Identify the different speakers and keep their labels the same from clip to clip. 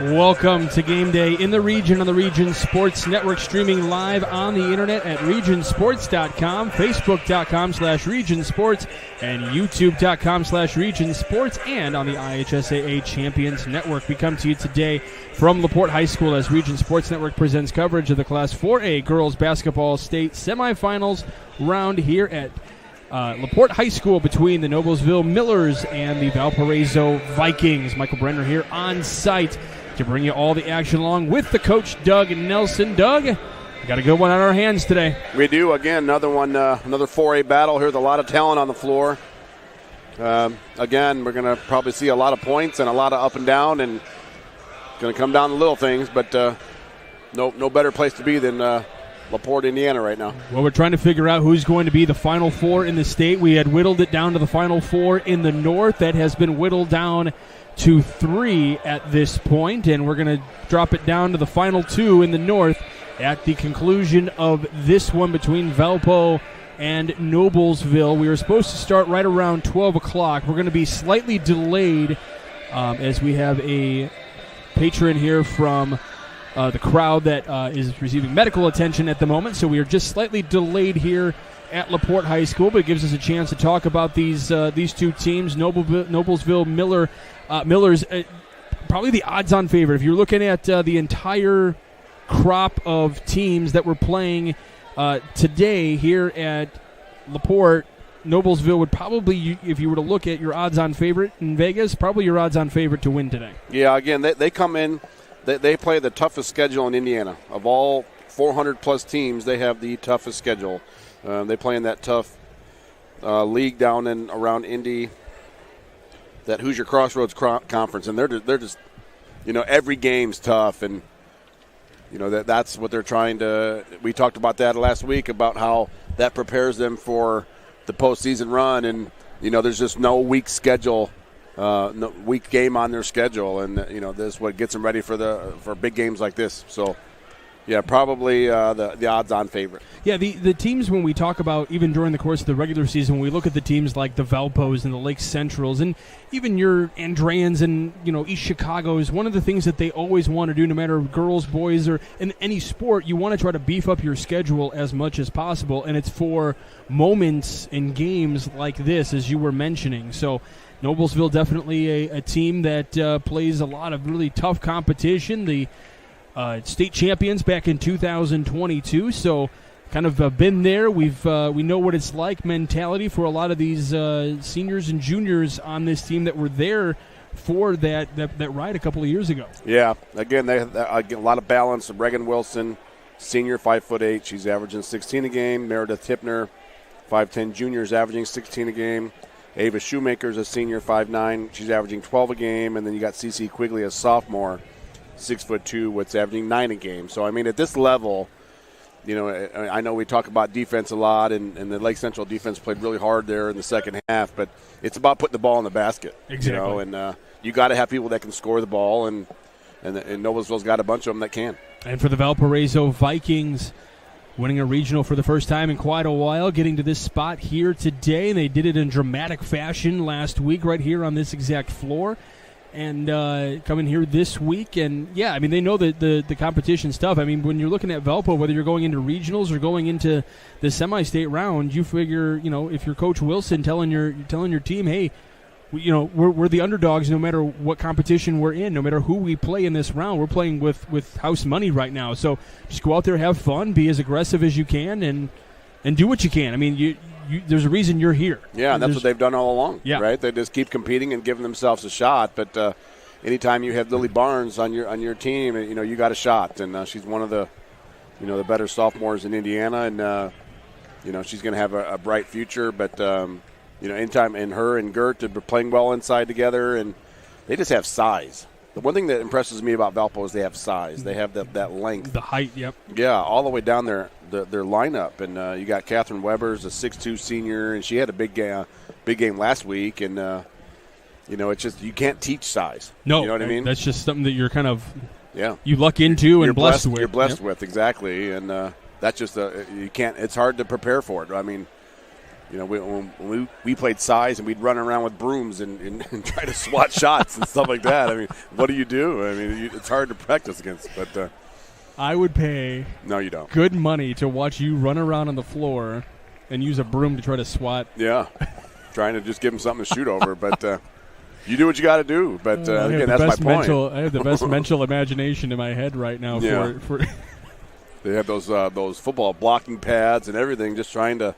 Speaker 1: Welcome to Game Day in the Region on the Region Sports Network, streaming live on the internet at regionsports.com, facebook.com/regionsports, and youtube.com/regionsports, and on the IHSAA Champions Network. We come to you today from LaPorte High School as Region Sports Network presents coverage of the Class 4A Girls Basketball State Semifinals round here at LaPorte High School between the Noblesville Millers and the Valparaiso Vikings. Michael Brenner here on site to bring you all the action along with the coach, Doug Nelson. Doug, we got a good one on our hands today.
Speaker 2: We do. Again, another one, another 4A battle here with a lot of talent on the floor. Again, we're going to probably see a lot of points and a lot of up and down, and going to come down to little things, but no better place to be than LaPorte, Indiana right now.
Speaker 1: Well, we're trying to figure out who's going to be the Final Four in the state. We had whittled it down to the Final Four in the North. That has been whittled down to 3 at this point, and we're going to drop it down to the final 2 in the North at the conclusion of this one between Valpo and Noblesville. We were supposed to start right around 12 o'clock. We're going to be slightly delayed as we have a patron here from the crowd that is receiving medical attention at the moment, so we are just slightly delayed here at LaPorte High School, but it gives us a chance to talk about these two teams, Noblesville Millers, probably the odds-on favorite. If you're looking at the entire crop of teams that were playing today here at LaPorte, Noblesville would probably, if you were to look at your odds-on favorite in Vegas, probably your odds-on favorite to win today.
Speaker 2: Yeah, again, they come in, they play the toughest schedule in Indiana. Of all 400-plus teams, they have the toughest schedule. They play in that tough league down and around Indy, that Hoosier Crossroads Conference, and they're just, every game's tough, and that's what they're trying to. We talked about that last week about how that prepares them for the postseason run, and there's just no weak schedule, no weak game on their schedule, and this is what gets them ready for big games like this. So. Yeah, probably the odds-on favorite. Yeah,
Speaker 1: the teams, when we talk about, even during the course of the regular season, when we look at the teams like the Valpos and the Lake Centrals and even your Andreans and, East Chicago's, one of the things that they always want to do, no matter girls, boys, or in any sport, you want to try to beef up your schedule as much as possible, and it's for moments in games like this, as you were mentioning. So Noblesville definitely a team that plays a lot of really tough competition. The state champions back in 2022, so kind of been there. We know what it's like mentality for a lot of these seniors and juniors on this team that were there for that ride a couple of years ago.
Speaker 2: Yeah, again, they get a lot of balance. Reagan Wilson, senior, 5'8", she's averaging 16 a game. Meredith Hippner, 5'10", juniors, averaging 16 a game. Ava Shoemaker's a senior, 5'9", she's averaging 12 a game. And then you got CeCe Quigley, a sophomore, 6'2", what's averaging 9 a game. So, at this level, I know we talk about defense a lot, and the Lake Central defense played really hard there in the second half, but it's about putting the ball in the basket.
Speaker 1: Exactly.
Speaker 2: And you got to have people that can score the ball, and Noblesville's got a bunch of them that can.
Speaker 1: And for the Valparaiso Vikings, winning a regional for the first time in quite a while, getting to this spot here today. They did it in dramatic fashion last week right here on this exact floor. And coming here this week, and they know that the competition's tough. When you're looking at Valpo, whether you're going into regionals or going into the semi-state round, you figure, if you're Coach Wilson telling your team, hey, we're the underdogs no matter what competition we're in, no matter who we play in this round, we're playing with house money right now. So just go out there, have fun, be as aggressive as you can, and do what you can. There's a reason you're here.
Speaker 2: Yeah, and that's what they've done all along,
Speaker 1: yeah.
Speaker 2: Right? They just keep competing and giving themselves a shot. But anytime you have Lily Barnes on your team, you got a shot. And she's one of the better sophomores in Indiana, and she's going to have a bright future. But anytime, and her and Gert are playing well inside together, and they just have size. The one thing that impresses me about Valpo is they have size. They have that length.
Speaker 1: The height, yep.
Speaker 2: Yeah, all the way down their lineup. And you got Catherine Weber's a 6'2" senior, and she had a big game last week. And, it's just you can't teach size.
Speaker 1: No.
Speaker 2: You know what I mean?
Speaker 1: That's just something that you're kind of you luck into
Speaker 2: you're
Speaker 1: and blessed with.
Speaker 2: You're blessed with, exactly. And that's just you can't – it's hard to prepare for it. when we played size and we'd run around with brooms and try to swat shots and stuff like that. I mean, what do you do? I mean, it's hard to practice against. But
Speaker 1: I would pay
Speaker 2: no, you don't.
Speaker 1: Good money to watch you run around on the floor and use a broom to try to swat.
Speaker 2: Yeah, trying to just give them something to shoot over. But you do what you got to do. But again, that's my point.
Speaker 1: I have the best mental imagination in my head right now.
Speaker 2: Yeah.
Speaker 1: For
Speaker 2: They have those football blocking pads and everything, just trying to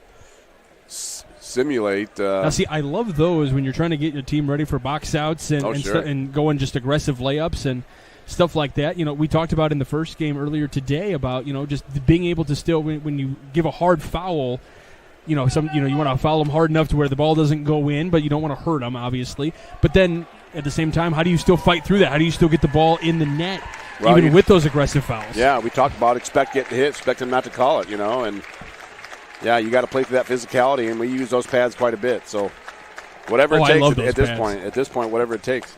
Speaker 2: simulate.
Speaker 1: Now, see, I love those when you're trying to get your team ready for box outs and going just aggressive layups and stuff like that. We talked about in the first game earlier today about just being able to still when you give a hard foul. You want to foul them hard enough to where the ball doesn't go in, but you don't want to hurt them, obviously. But then at the same time, how do you still fight through that? How do you still get the ball in the net? Well, even with those aggressive fouls.
Speaker 2: Yeah, we talked about expect get to hit, expect them not to call it, and yeah, you got to play through that physicality, and we use those pads quite a bit. So whatever it takes at this point, whatever it takes.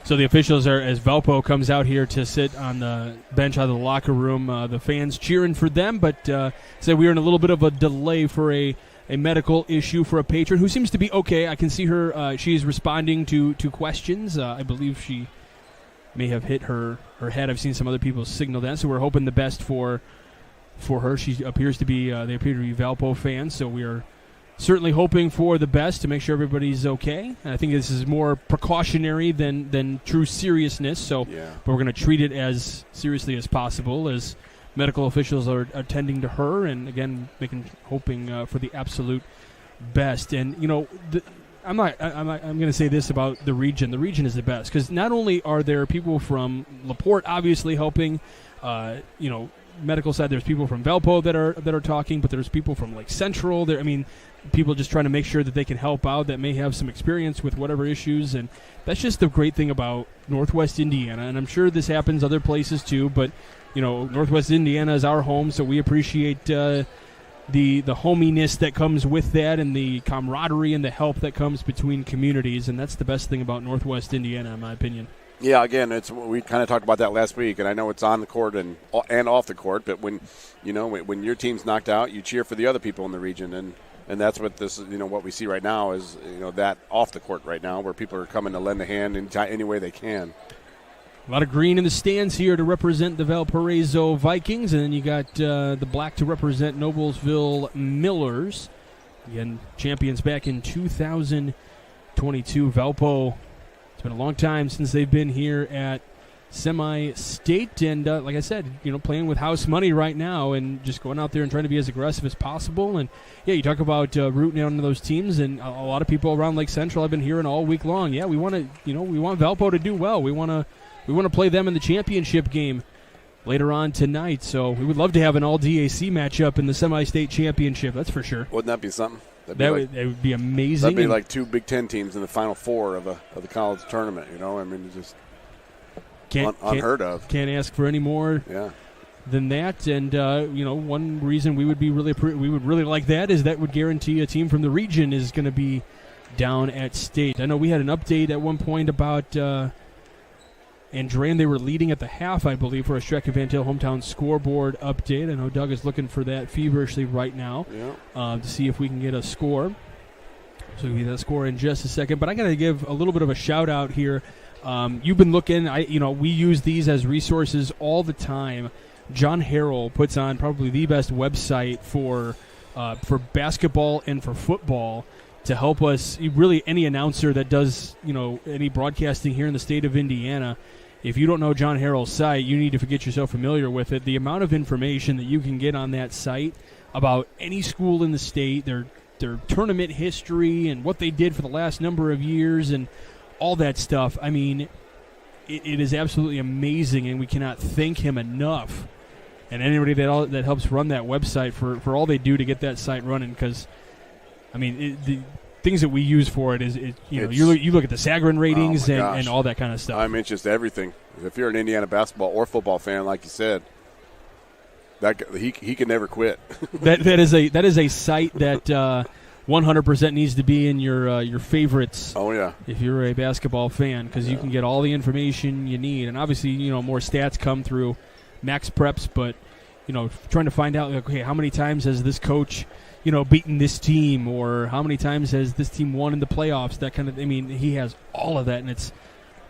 Speaker 1: So the officials are, as Valpo comes out here to sit on the bench out of the locker room, the fans cheering for them, but said we were in a little bit of a delay for a medical issue for a patron who seems to be okay. I can see her, she's responding to questions. I believe she may have hit her head. I've seen some other people signal that, so we're hoping the best for her. She appears to be they appear to be Valpo fans, so we are certainly hoping for the best to make sure everybody's okay. And I think this is more precautionary than true seriousness, so
Speaker 2: yeah.
Speaker 1: But we're going to treat it as seriously as possible as medical officials are attending to her, and again hoping for the absolute best. And I'm going to say this about the region. The region is the best because not only are there people from LaPorte obviously helping, medical side. There's people from Valpo that are talking, but there's people from Lake Central. People just trying to make sure that they can help out that may have some experience with whatever issues, and that's just the great thing about Northwest Indiana. And I'm sure this happens other places too, but Northwest Indiana is our home, so we appreciate the hominess that comes with that and the camaraderie and the help that comes between communities, and that's the best thing about Northwest Indiana, in my opinion.
Speaker 2: Yeah, again, we kind of talked about that last week, and I know it's on the court and off the court, but when your team's knocked out, you cheer for the other people in the region, and that's what this what we see right now is that off the court right now where people are coming to lend a hand in any way they can.
Speaker 1: A lot of green in the stands here to represent the Valparaiso Vikings, and then you got the black to represent Noblesville Millers. Again, champions back in 2022. Valpo, it's been a long time since they've been here at semi-state, and like I said, playing with house money right now and just going out there and trying to be as aggressive as possible. And, yeah, you talk about rooting on those teams, and a lot of people around Lake Central I've been hearing all week long, yeah, we want Valpo to do well. We want to play them in the championship game later on tonight. So we would love to have an all-DAC matchup in the semi-state championship, that's for sure.
Speaker 2: Wouldn't that be something?
Speaker 1: That would be amazing.
Speaker 2: That'd be like two Big Ten teams in the Final Four of the college tournament, it's just unheard of.
Speaker 1: Can't ask for any more than that. And, one reason we would really like that is that would guarantee a team from the region is going to be down at state. I know we had an update at one point about Andran. They were leading at the half, I believe, for a Streck Van Til hometown scoreboard update. I know Doug is looking for that feverishly right now to see if we can get a score. So we'll get that score in just a second. But I got to give a little bit of a shout-out here. You've been looking. We use these as resources all the time. John Harrell puts on probably the best website for basketball and for football to help us. Really, any announcer that does any broadcasting here in the state of Indiana, if you don't know John Harrell's site, you need to get yourself familiar with it. The amount of information that you can get on that site about any school in the state, their tournament history, and what they did for the last number of years, and all that stuff. I mean, it is absolutely amazing, and we cannot thank him enough. And anybody that helps run that website for all they do to get that site running, because, I mean, the things that we use for it is you look at the Sagarin ratings and all that kind of stuff.
Speaker 2: I mean, it's just everything. If you're an Indiana basketball or football fan, like you said, that he can never quit.
Speaker 1: that is a site that 100% needs to be in your favorites.
Speaker 2: Oh yeah.
Speaker 1: If you're a basketball fan, because you can get all the information you need, and obviously more stats come through Max Preps, but trying to find out how many times has this coach beaten this team, or how many times has this team won in the playoffs, that kind of, he has all of that, and it's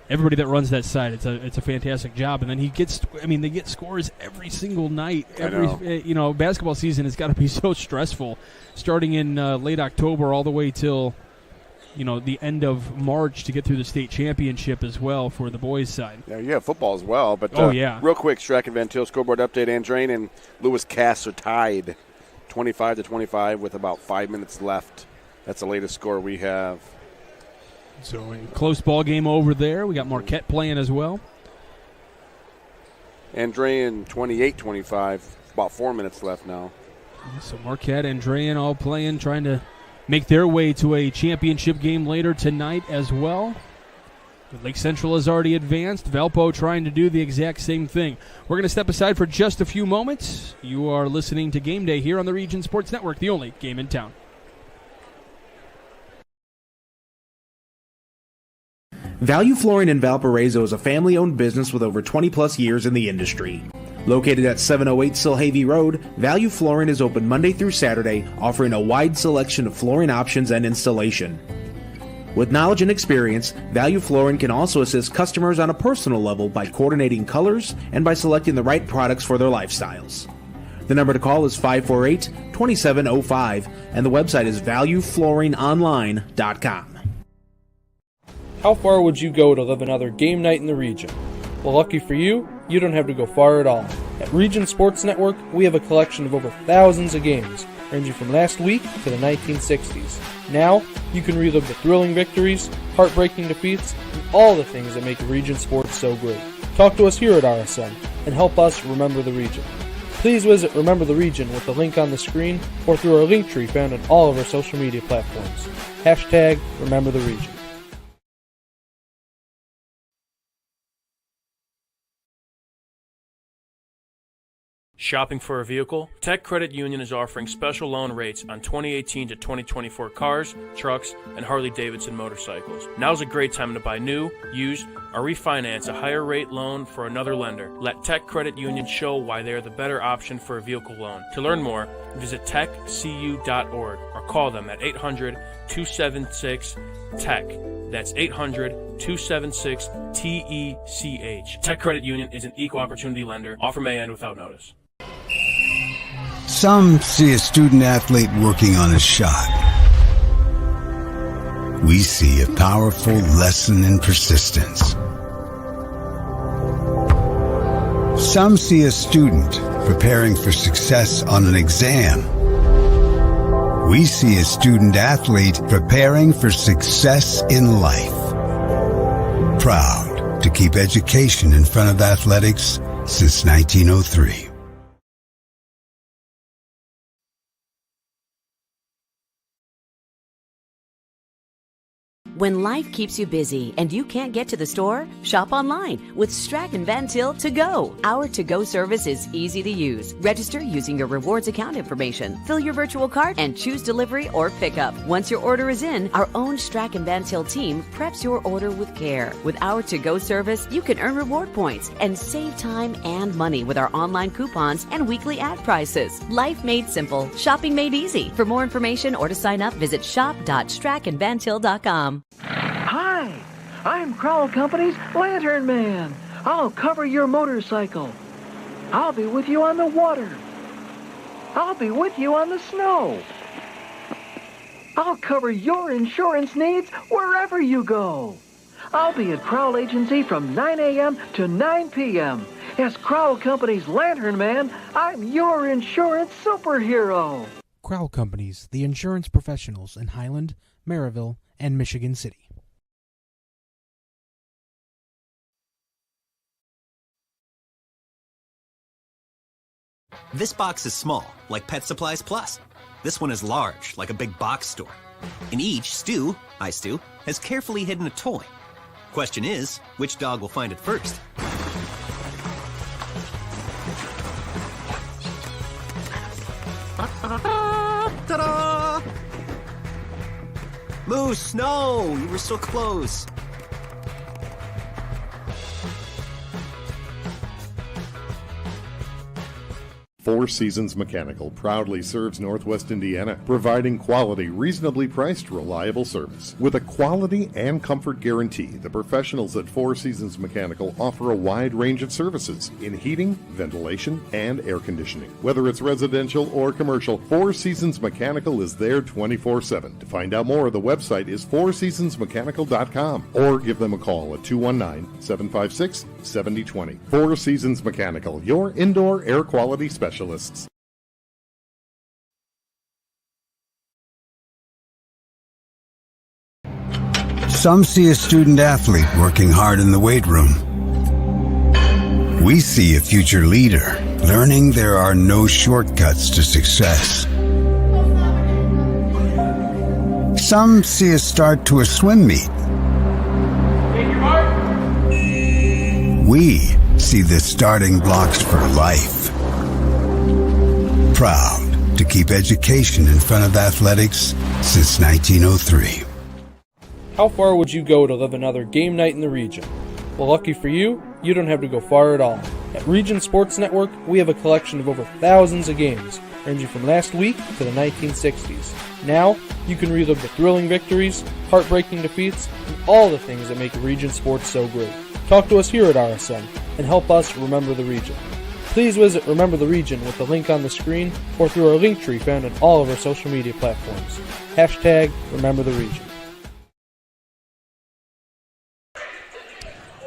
Speaker 1: everybody that runs that side. It's a fantastic job, and then they get scores every single night. Basketball season has got to be so stressful, starting in late October all the way till the end of March to get through the state championship as well for the boys' side.
Speaker 2: Yeah, you have football as well. But real quick, Strack and Van Til scoreboard update. Andrane and Lewis Cass are tied 25-25 with about 5 minutes left. That's the latest score we have.
Speaker 1: So a close ball game over there. We got Marquette playing as well.
Speaker 2: Andrean 28-25, about 4 minutes left now.
Speaker 1: So Marquette and Andrean all playing, trying to make their way to a championship game later tonight as well. But Lake Central has already advanced. Valpo trying to do the exact same thing. We're going to step aside for just a few moments. You are listening to Game Day here on the Region Sports Network, the only game in town.
Speaker 3: Value Flooring in Valparaiso is a family-owned business with over 20-plus years in the industry. Located at 708 Silhavy Road, Value Flooring is open Monday through Saturday, offering a wide selection of flooring options and installation. With knowledge and experience, Value Flooring can also assist customers on a personal level by coordinating colors and by selecting the right products for their lifestyles. The number to call is 548-2705, and the website is valueflooringonline.com.
Speaker 4: How far would you go to live another game night in the region? Well, lucky for you, you don't have to go far at all. At Region Sports Network, we have a collection of over thousands of games, ranging from last week to the 1960s. Now, you can relive the thrilling victories, heartbreaking defeats, and all the things that make Region Sports so great. Talk to us here at RSN and help us remember the region. Please visit Remember the Region with the link on the screen or through our link tree found on all of our social media platforms. Hashtag Remember the Region.
Speaker 5: Shopping for a vehicle? Tech Credit Union is offering special loan rates on 2018 to 2024 cars, trucks, and Harley-Davidson motorcycles. Now's a great time to buy new, used, or refinance a higher rate loan for another lender. Let Tech Credit Union show why they are the better option for a vehicle loan. To learn more, visit techcu.org or call them at 800-276-TECH. That's 800-276-TECH. Tech Credit Union is an equal opportunity lender. Offer may end without notice.
Speaker 6: Some see a student athlete working on a shot. We see a powerful lesson in persistence. Some see a student preparing for success on an exam. We see a student athlete preparing for success in life. Proud to keep education in front of athletics since 1903.
Speaker 7: When life keeps you busy and you can't get to the store, shop online with Strack and Van Til To Go. Our to-go service is easy to use. Register using your rewards account information, fill your virtual cart, and choose delivery or pickup. Once your order is in, our own Strack and Van Til team preps your order with care. With our to-go service, you can earn reward points and save time and money with our online coupons and weekly ad prices. Life made simple, shopping made easy. For more information or to sign up, visit shop.strackandvantil.com.
Speaker 8: Hi, I'm Crowell Company's Lantern Man. I'll cover your motorcycle. I'll be with you on the water. I'll be with you on the snow. I'll cover your insurance needs wherever you go. I'll be at Crowell Agency from 9 a.m. to 9 p.m. As Crowell Company's Lantern Man, I'm your insurance superhero.
Speaker 9: Crowell Companies, the insurance professionals in Highland, Maryville, and Michigan City.
Speaker 10: This box is small, like Pet Supplies Plus. This one is large, like a big box store. In each, Stu, has carefully hidden a toy. Question is, which dog will find it first? Ta-da! Moose, no! You were so close.
Speaker 11: Four Seasons Mechanical proudly serves Northwest Indiana, providing quality, reasonably priced, reliable service. With a quality and comfort guarantee, the professionals at Four Seasons Mechanical offer a wide range of services in heating, ventilation, and air conditioning. Whether it's residential or commercial, Four Seasons Mechanical is there 24/7. To find out more, the website is fourseasonsmechanical.com or give them a call at 219-756-7020. Four Seasons Mechanical, your indoor air quality specialists.
Speaker 6: Some see a student athlete working hard in the weight room. We see a future leader learning there are no shortcuts to success. Some see a start to a swim meet. We see the starting blocks for life. Proud to keep education in front of athletics since 1903.
Speaker 4: How far would you go to live another game night in the region? Well, lucky for you, you don't have to go far at all. At Region Sports Network, we have a collection of over thousands of games, ranging from last week to the 1960s. Now, you can relive the thrilling victories, heartbreaking defeats, and all the things that make Region Sports so great. Talk to us here at RSN and help us remember the region. Please visit Remember the Region with the link on the screen or through our link tree found on all of our social media platforms. Hashtag Remember the Region.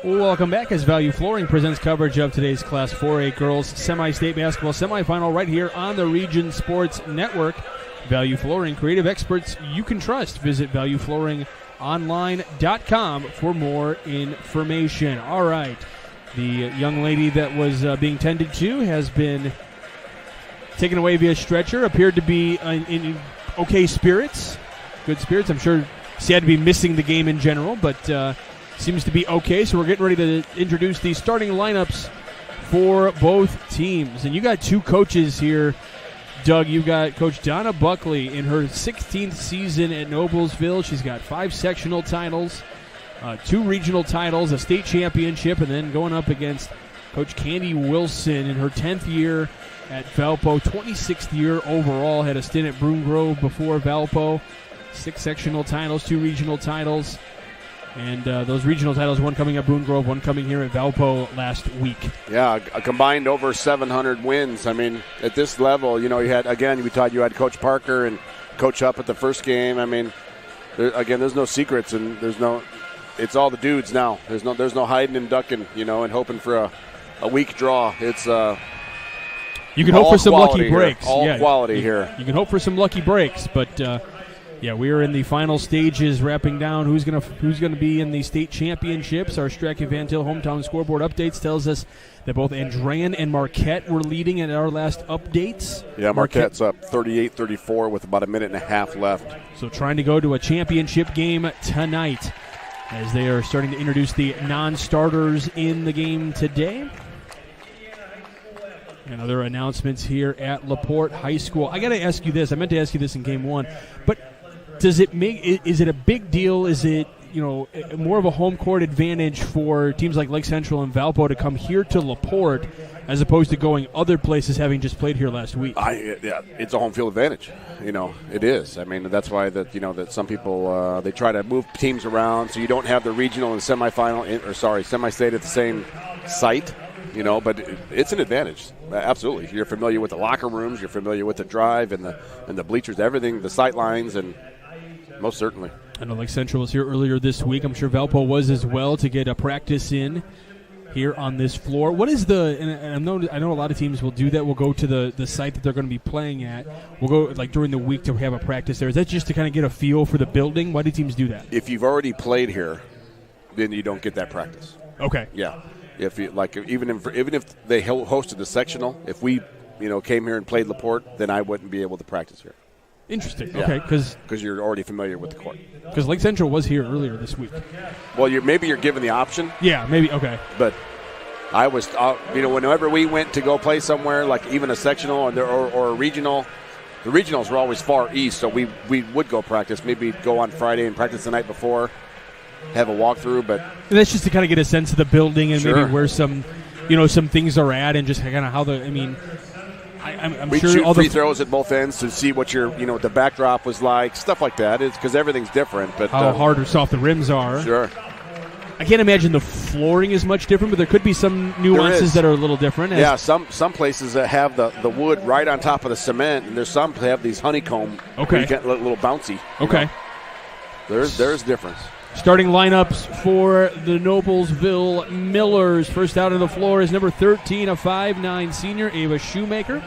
Speaker 1: Welcome back as Value Flooring presents coverage of today's Class 4A Girls Semi-State Basketball Semifinal right here on the Region Sports Network. Value Flooring, creative experts you can trust. Visit valueflooringonline.com for more information. All right. The young lady that was being tended to has been taken away via stretcher, appeared to be in okay spirits, good spirits. I'm sure she had to be missing the game in general, but seems to be okay. So we're getting ready to introduce the starting lineups for both teams. And you got two coaches here, Doug. You've got Coach Donna Buckley in her 16th season at Noblesville. She's got 5 sectional titles, 2 regional titles, a state championship, and then going up against Coach Candy Wilson in her 10th year at Valpo, 26th year overall, had a stint at Broom Grove before Valpo, 6 sectional titles, 2 regional titles, and those regional titles, one coming at Broom Grove, one coming here at Valpo last week.
Speaker 2: Yeah, a combined over 700 wins. I mean, at this level, you know, you had, again, we thought you had Coach Parker and Coach Up at the first game. I mean, there's no secrets, and it's all the dudes now. There's no hiding and ducking, you know, and hoping for a weak draw. It's
Speaker 1: you can hope for some lucky breaks.
Speaker 2: Quality here.
Speaker 1: You can hope for some lucky breaks, but yeah, we are in the final stages, wrapping down who's gonna be in the state championships. Our Strachey Van Til hometown scoreboard updates tells us that both Andrean and Marquette were leading at our last updates.
Speaker 2: Yeah, Marquette's up 38-34 with about a minute and a half left.
Speaker 1: So trying to go to a championship game tonight, as they are starting to introduce the non-starters in the game today. And other announcements here at LaPorte High School. I got to ask you this. I meant to ask you this in game 1, but is it a big deal? Is it, you know, more of a home court advantage for teams like Lake Central and Valpo to come here to LaPorte as opposed to going other places, having just played here last week?
Speaker 2: Yeah, it's a home field advantage. You know, it is. I mean, that's why that some people they try to move teams around so you don't have the regional and semi-state at the same site. You know, but it's an advantage. Absolutely, you're familiar with the locker rooms, you're familiar with the drive and the bleachers, everything, the sight lines, and most certainly.
Speaker 1: I know Lake Central was here earlier this week. I'm sure Valpo was as well, to get a practice in here on this floor. What is and I know a lot of teams will do that. We'll go to the site that they're going to be playing at. We'll go like during the week to have a practice there. Is that just to kind of get a feel for the building? Why do teams do that?
Speaker 2: If you've already played here, then you don't get that practice.
Speaker 1: Okay.
Speaker 2: Yeah. If you even if they hosted the sectional, if we came here and played LaPorte, then I wouldn't be able to practice here.
Speaker 1: Interesting.
Speaker 2: Yeah.
Speaker 1: Okay, because
Speaker 2: you're already familiar with the court.
Speaker 1: Because Lake Central was here earlier this week.
Speaker 2: Well, maybe you're given the option.
Speaker 1: Yeah, maybe. Okay.
Speaker 2: But I was, whenever we went to go play somewhere, like even a sectional or a regional, the regionals were always far east, so we would go practice. Maybe go on Friday and practice the night before, have a walkthrough. But
Speaker 1: and that's just to kind of get a sense of the building and
Speaker 2: sure.
Speaker 1: maybe where some things are at, and just kind of how I'm
Speaker 2: we
Speaker 1: sure
Speaker 2: shoot
Speaker 1: all
Speaker 2: free
Speaker 1: the
Speaker 2: throws at both ends to see what the backdrop was like, stuff like that. It's because everything's different. But
Speaker 1: how hard or soft the rims are.
Speaker 2: Sure.
Speaker 1: I can't imagine the flooring is much different, but there could be some nuances that are a little different.
Speaker 2: Yeah, some places that have the wood right on top of the cement, and there's some that have these honeycomb.
Speaker 1: Okay.
Speaker 2: You get a little bouncy.
Speaker 1: Okay.
Speaker 2: There's difference.
Speaker 1: Starting lineups for the Noblesville Millers. First out on the floor is number 13, a 5'9 senior, Ava Shoemaker.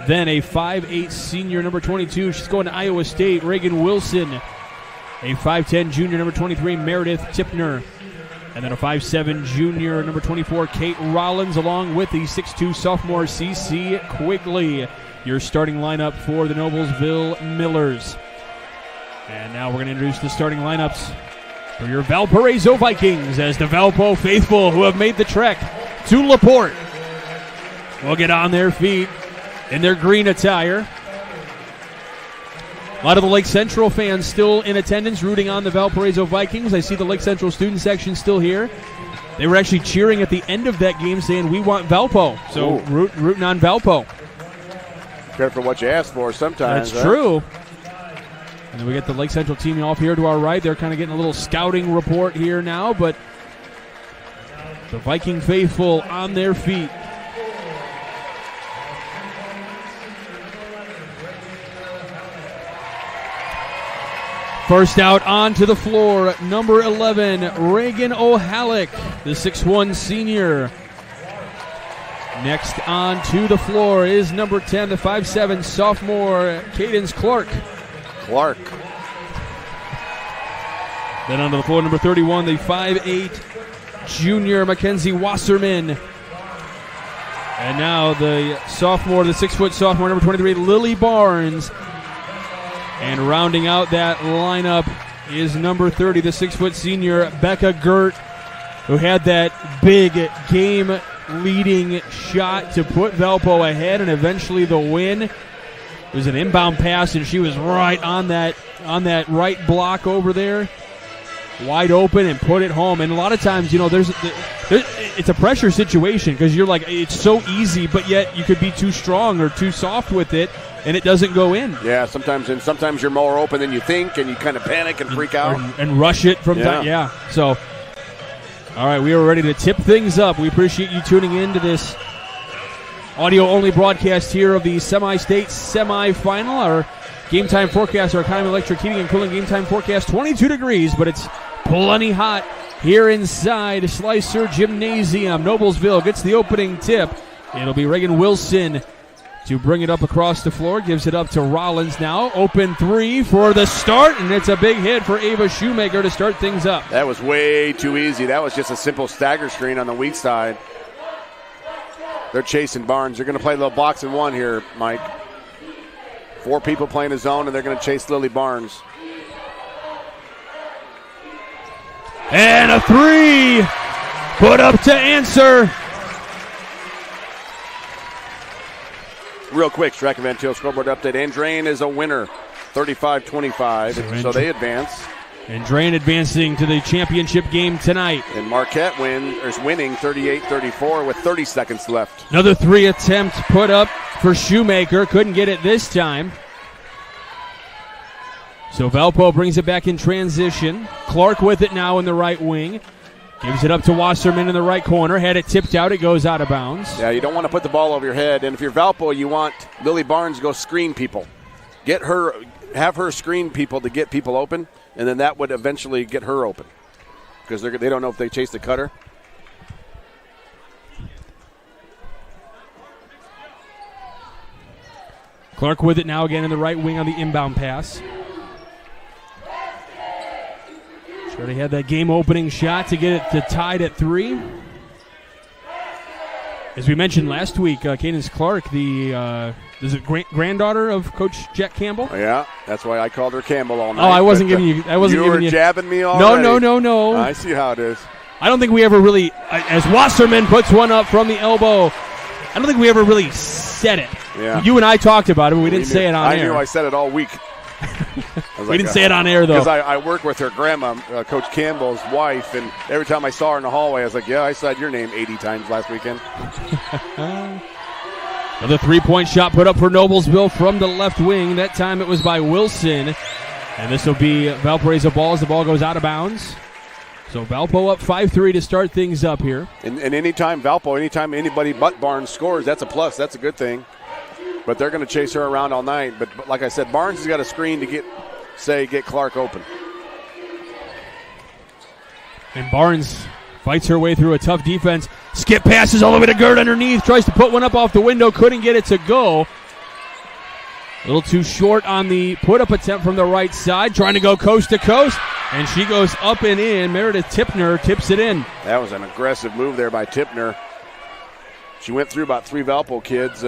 Speaker 1: Then a 5'8 senior, number 22. She's going to Iowa State, Reagan Wilson. A 5'10 junior, number 23, Meredith Tipner. And then a 5'7 junior, number 24, Kate Rollins, along with the 6'2 sophomore, CC Quigley. Your starting lineup for the Noblesville Millers. And now we're going to introduce the starting lineups for your Valparaiso Vikings as the Valpo faithful who have made the trek to LaPorte will get on their feet in their green attire. A lot of the Lake Central fans still in attendance rooting on the Valparaiso Vikings. I see the Lake Central student section still here. They were actually cheering at the end of that game saying, "We want Valpo." So rooting on Valpo.
Speaker 2: Careful what you ask for sometimes.
Speaker 1: That's true. And then we get the Lake Central team off here to our right. They're kind of getting a little scouting report here now, but the Viking faithful on their feet. First out onto the floor, number 11, Reagan O'Halleck, the 6'1 senior. Next onto the floor is number 10, the 5'7 sophomore, Cadence Clark. Then onto the floor, number 31, the 5'8 junior, Mackenzie Wasserman. And now the sophomore, the 6' sophomore, number 23, Lily Barnes. And rounding out that lineup is number 30, the 6' senior, Becca Gert, who had that big game-leading shot to put Valpo ahead and eventually the win. It was an inbound pass, and she was right on that right block over there, wide open, and put it home. And a lot of times, it's a pressure situation because you're like, it's so easy, but yet you could be too strong or too soft with it, and it doesn't go in.
Speaker 2: Yeah, sometimes you're more open than you think, and you kind of panic and freak out.
Speaker 1: And rush it from time. Yeah. So, all right, we are ready to tip things up. We appreciate you tuning in to this audio-only broadcast here of the semi-state semifinal. Our game time forecast, our Economy Electric Heating and Cooling game time forecast, 22 degrees, but it's plenty hot here inside Slicer Gymnasium. Noblesville gets the opening tip. It'll be Reagan Wilson to bring it up across the floor. Gives it up to Rollins now. Open three for the start, and it's a big hit for Ava Shoemaker to start things up.
Speaker 2: That was way too easy. That was just a simple stagger screen on the weak side. They're chasing Barnes. They're going to play a little box and one here, Mike. 4 people playing a zone, and they're going to chase Lily Barnes.
Speaker 1: And a three put up to answer.
Speaker 2: Real quick, Strack and Van Til scoreboard update. Andrain is a winner, 35-25, so they advance.
Speaker 1: And Drain advancing to the championship game tonight.
Speaker 2: And Marquette is winning 38-34 with 30 seconds left.
Speaker 1: Another 3 attempt put up for Shoemaker. Couldn't get it this time. So Valpo brings it back in transition. Clark with it now in the right wing. Gives it up to Wasserman in the right corner. Had it tipped out. It goes out of bounds.
Speaker 2: Yeah, you don't want to put the ball over your head. And if you're Valpo, you want Lily Barnes to go screen people. Have her screen people to get people open, and then that would eventually get her open because they don't know if they chase the cutter.
Speaker 1: Clark with it now again in the right wing on the inbound pass. She already had that game-opening shot to get it to tied at 3. As we mentioned last week, Cadence Clark, the granddaughter of Coach Jack Campbell?
Speaker 2: Yeah, that's why I called her Campbell all night.
Speaker 1: Oh, I wasn't giving you. You
Speaker 2: were jabbing me already.
Speaker 1: No.
Speaker 2: I see how it is.
Speaker 1: I don't think we ever really, as Wasserman puts one up from the elbow, I don't think we ever really said it.
Speaker 2: Yeah.
Speaker 1: You and I talked about it, but we didn't say it on air.
Speaker 2: I knew I said it all week.
Speaker 1: We didn't say it on air, though.
Speaker 2: Because I work with her grandma, Coach Campbell's wife, and every time I saw her in the hallway, I was like, yeah, I said your name 80 times last weekend.
Speaker 1: Another three-point shot put up for Noblesville from the left wing. That time it was by Wilson. And this will be Valparaiso ball as the ball goes out of bounds. So Valpo up 5-3 to start things up here.
Speaker 2: And anytime anybody but Barnes scores, that's a plus. That's a good thing. But they're going to chase her around all night. But like I said, Barnes has got a screen to get Clark open. And
Speaker 1: Barnes fights her way through a tough defense. Skip passes all the way to Gert underneath. Tries to put one up off the window. Couldn't get it to go. A little too short on the put-up attempt from the right side. Trying to go coast to coast. And she goes up and in. Meredith Tipner tips it in.
Speaker 2: That was an aggressive move there by Tipner. She went through about 3 Valpo kids.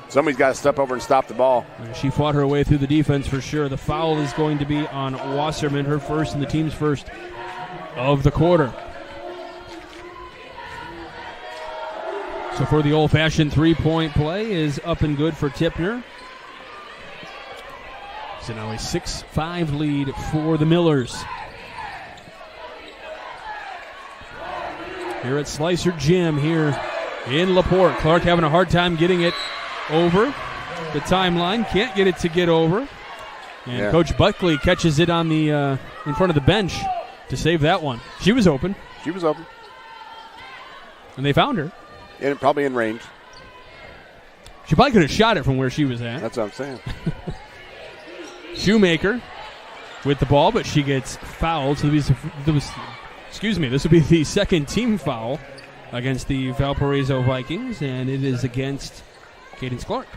Speaker 2: Somebody's got to step over and stop the ball.
Speaker 1: And she fought her way through the defense for sure. The foul is going to be on Wasserman, her first and the team's first of the quarter. So for the old-fashioned three-point play is up and good for Tipner. So now a 6-5 lead for the Millers. Here at Slicer Gym here in LaPorte. Clark having a hard time getting it over the timeline. Can't get it to get over. And Coach Buckley catches it on the in front of the bench to save that one. She was open. And they found her.
Speaker 2: And probably in range.
Speaker 1: She probably could have shot it from where she was at.
Speaker 2: That's what I'm saying.
Speaker 1: Shoemaker with the ball, but she gets fouled. So this will be the second team foul against the Valparaiso Vikings, and it is against Cadence Clark.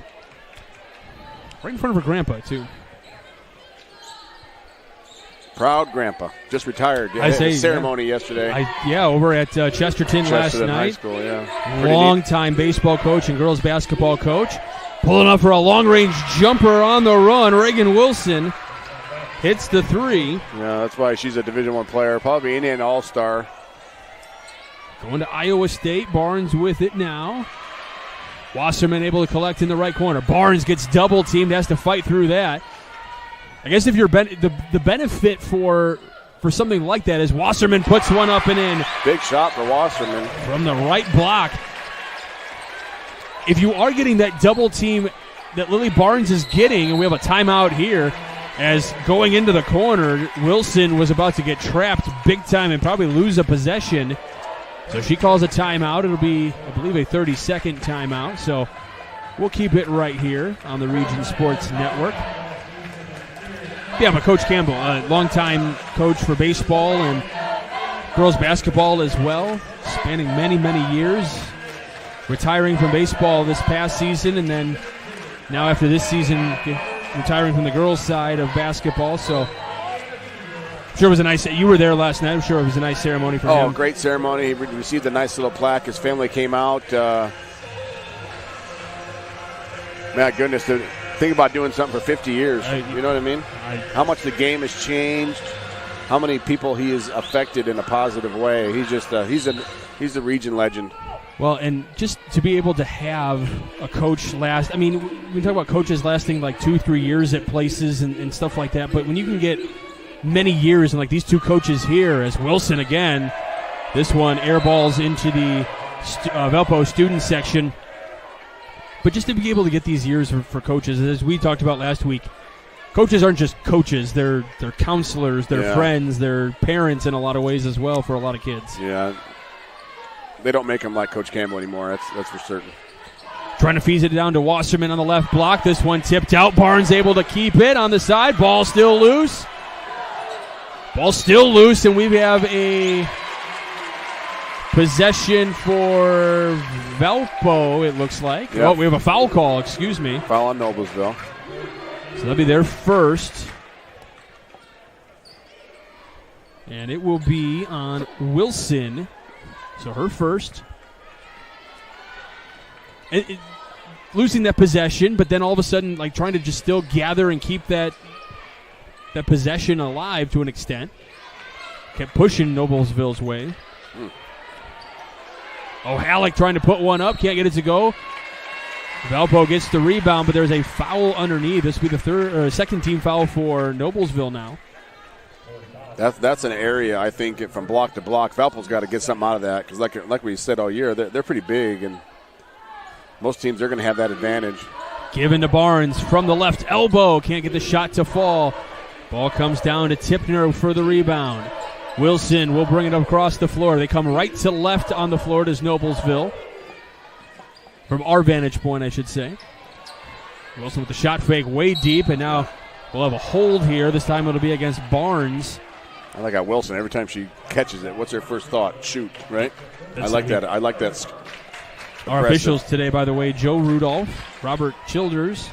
Speaker 1: Right in front of her grandpa, too.
Speaker 2: Proud grandpa. Just retired. Yeah, ceremony yesterday.
Speaker 1: Over at Chesterton last night.
Speaker 2: High school,
Speaker 1: Long-time baseball coach and girls basketball coach. Pulling up for a long-range jumper on the run. Reagan Wilson hits the three.
Speaker 2: Yeah, that's why she's a Division I player. Probably Indiana All-Star.
Speaker 1: Going to Iowa State. Barnes with it now. Wasserman able to collect in the right corner. Barnes gets double-teamed. Has to fight through that. I guess if you're the benefit for something like that is Wasserman puts one up and in.
Speaker 2: Big shot for Wasserman.
Speaker 1: From the right block. If you are getting that double team that Lily Barnes is getting, and we have a timeout here, as going into the corner, Wilson was about to get trapped big time and probably lose a possession. So she calls a timeout. It'll be, I believe, a 30-second timeout. So we'll keep it right here on the Region Sports Network. Yeah, but Coach Campbell, a longtime coach for baseball and girls basketball as well, spanning many, many years. Retiring from baseball this past season, and then now after this season, retiring from the girls' side of basketball. So I'm sure it was a nice. You were there last night. I'm sure it was a nice ceremony for him.
Speaker 2: Oh, great ceremony. He received a nice little plaque. His family came out. My goodness, to think about doing something for 50 years. You know what I mean? How much the game has changed. How many people he has affected in a positive way. He's just he's a region legend.
Speaker 1: Well, and just to be able to have a coach last, I mean, we talk about coaches lasting like 2-3 years at places and stuff like that, but when you can get many years, and like these two coaches here, as Wilson again, this one airballs into the Valpo student section, but just to be able to get these years for coaches, as we talked about last week, coaches aren't just coaches, they're counselors, they're friends, they're parents in a lot of ways as well for a lot of kids.
Speaker 2: Yeah. They don't make him like Coach Campbell anymore. That's for certain.
Speaker 1: Trying to feed it down to Wasserman on the left block. This one tipped out. Barnes able to keep it on the side. Ball still loose. And we have a possession for Valpo, it looks like. Yep. Oh, we have a foul call, excuse me.
Speaker 2: Foul on Noblesville.
Speaker 1: So that'll be their first. And it will be on Wilson. So her first. Losing that possession, but then all of a sudden, like trying to just still gather and keep that possession alive to an extent. Kept pushing Noblesville's way. Oh, Halleck trying to put one up. Can't get it to go. Valpo gets the rebound, but there's a foul underneath. This will be the second team foul for Noblesville now.
Speaker 2: That's an area, I think, from block to block. Valpo's got to get something out of that because, like we said all year, they're pretty big. And most teams, they're going to have that advantage.
Speaker 1: Given to Barnes from the left elbow. Can't get the shot to fall. Ball comes down to Tipner for the rebound. Wilson will bring it across the floor. They come right to left on the floor to Noblesville. From our vantage point, I should say. Wilson with the shot fake way deep, and now we'll have a hold here. This time it'll be against Barnes.
Speaker 2: I like how Wilson, every time she catches it, what's her first thought? Shoot, right? I like that. I like that.
Speaker 1: Our officials today, by the way, Joe Rudolph, Robert Childers,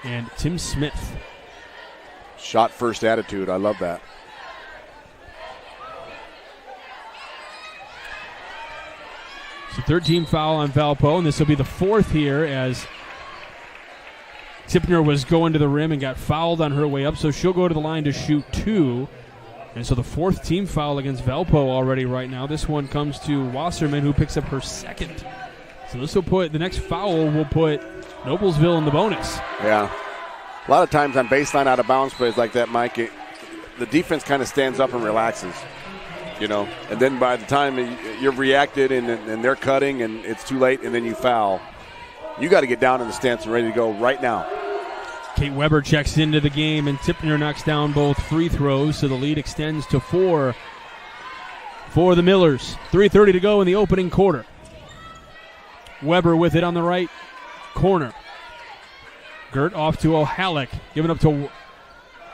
Speaker 1: and Tim Smith.
Speaker 2: Shot first attitude. I love that.
Speaker 1: So third team foul on Valpo, and this will be the fourth here as Tipner was going to the rim and got fouled on her way up, so she'll go to the line to shoot 2. And so the fourth team foul against Valpo already right now. This one comes to Wasserman, who picks up her second. So this will put, the next foul will put Noblesville in the bonus.
Speaker 2: Yeah. A lot of times on baseline out of bounds plays like that, Mike, the defense kind of stands up and relaxes, you know. And then by the time you've reacted and they're cutting and it's too late and then you foul, you got to get down in the stance and ready to go right now.
Speaker 1: Kate Weber checks into the game, and Tipner knocks down both free throws, so the lead extends to 4 for the Millers. 3:30 to go in the opening quarter. Weber with it on the right corner. Gert off to O'Halleck, giving up to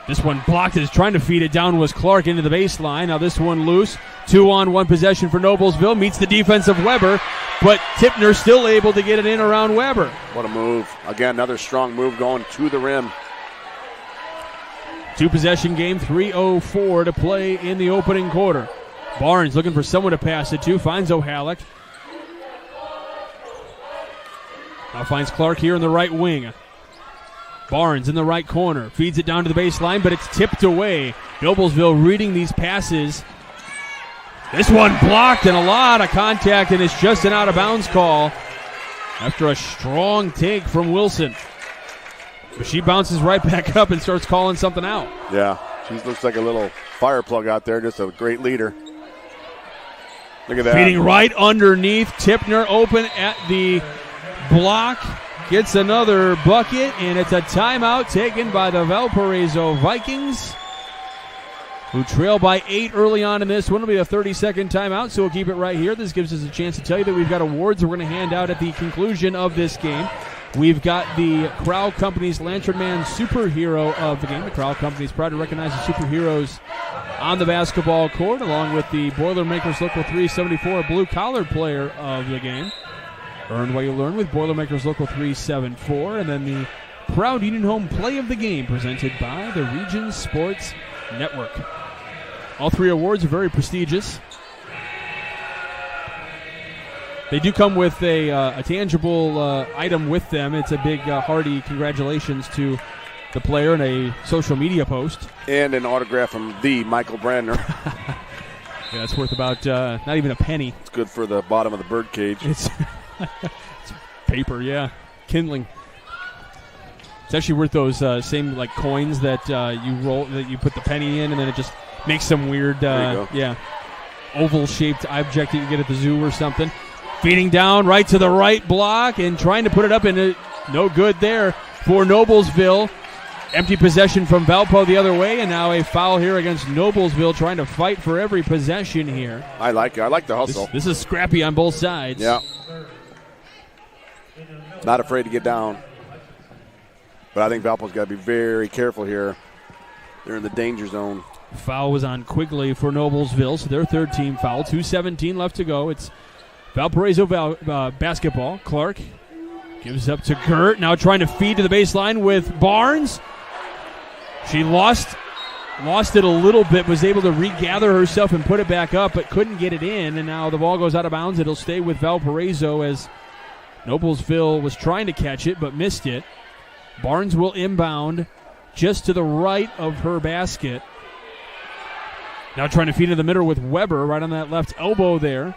Speaker 1: this one blocked. Is trying to feed it down was Clark into the baseline. Now this one loose. 2-on-1 possession for Noblesville. Meets the defense of Weber, but Tipner still able to get it in around Weber.
Speaker 2: What a move. Again, another strong move going to the rim.
Speaker 1: 2-possession game, 3:04 to play in the opening quarter. Barnes looking for someone to pass it to. Finds O'Halleck. Now finds Clark here in the right wing. Barnes in the right corner. Feeds it down to the baseline, but it's tipped away. Noblesville reading these passes. This one blocked and a lot of contact, and it's just an out-of-bounds call after a strong take from Wilson. But she bounces right back up and starts calling something out.
Speaker 2: Yeah, she looks like a little fire plug out there, just a great leader. Look at that.
Speaker 1: Feeding right underneath. Tipner open at the block. Gets another bucket, and it's a timeout taken by the Valparaiso Vikings, who trail by 8 early on in this one. It'll be a 30-second timeout, so we'll keep it right here. This gives us a chance to tell you that we've got awards we're going to hand out at the conclusion of this game. We've got the Crowell Company's Lantern Man Superhero of the game. The Crowell Company is proud to recognize the superheroes on the basketball court, along with the Boilermakers Local 374 Blue Collar Player of the game. Earn what you learn with Boilermakers Local 374. And then the Proud Union Home Play of the Game presented by the Region Sports Network. All 3 awards are very prestigious. They do come with a tangible item with them. It's a big, hearty congratulations to the player and a social media post.
Speaker 2: And an autograph from the Michael Brandner.
Speaker 1: Yeah, it's worth about not even a penny.
Speaker 2: It's good for the bottom of the bird cage.
Speaker 1: It's paper, yeah. Kindling. It's actually worth those same like coins that you roll, that you put the penny in, and then it just makes some weird, oval-shaped object that you get at the zoo or something. Feeding down right to the right block and trying to put it up, and no good there for Noblesville. Empty possession from Valpo the other way, and now a foul here against Noblesville, trying to fight for every possession here.
Speaker 2: I like it. I like the hustle.
Speaker 1: This is scrappy on both sides.
Speaker 2: Yeah. Not afraid to get down. But I think Valpo's got to be very careful here. They're in the danger zone.
Speaker 1: Foul was on Quigley for Noblesville, so their third team foul. 2:17 left to go. It's Valparaiso basketball. Clark gives up to Gert. Now trying to feed to the baseline with Barnes. She lost it a little bit, was able to regather herself and put it back up, but couldn't get it in, and now the ball goes out of bounds. It'll stay with Valparaiso as Noblesville was trying to catch it but missed it. Barnes will inbound just to the right of her basket. Now trying to feed in the middle with Weber right on that left elbow there.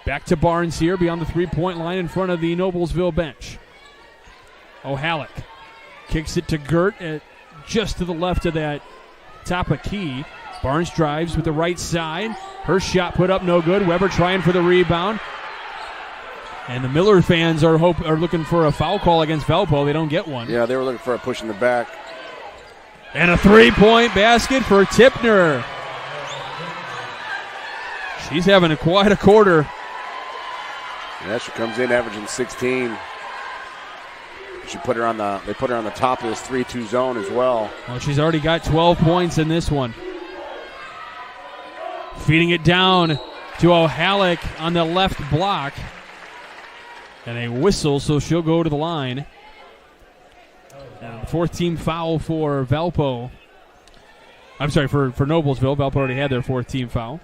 Speaker 1: Back to Barnes here beyond the three-point line in front of the Noblesville bench. O'Halleck kicks it to Gert at just to the left of that top of key. Barnes drives with the right side. Her shot put up no good. Weber trying for the rebound. And the Miller fans are looking for a foul call against Valpo. They don't get one.
Speaker 2: Yeah, they were looking for a push in the back.
Speaker 1: And a three-point basket for Tipner. She's having quite a quarter.
Speaker 2: Yeah, she comes in averaging 16. They put her on the top of this 3-2 zone as well.
Speaker 1: Well, she's already got 12 points in this one. Feeding it down to O'Halleck on the left block. And a whistle, so she'll go to the line. Fourth team foul for Valpo. I'm sorry, for Noblesville. Valpo already had their fourth team foul.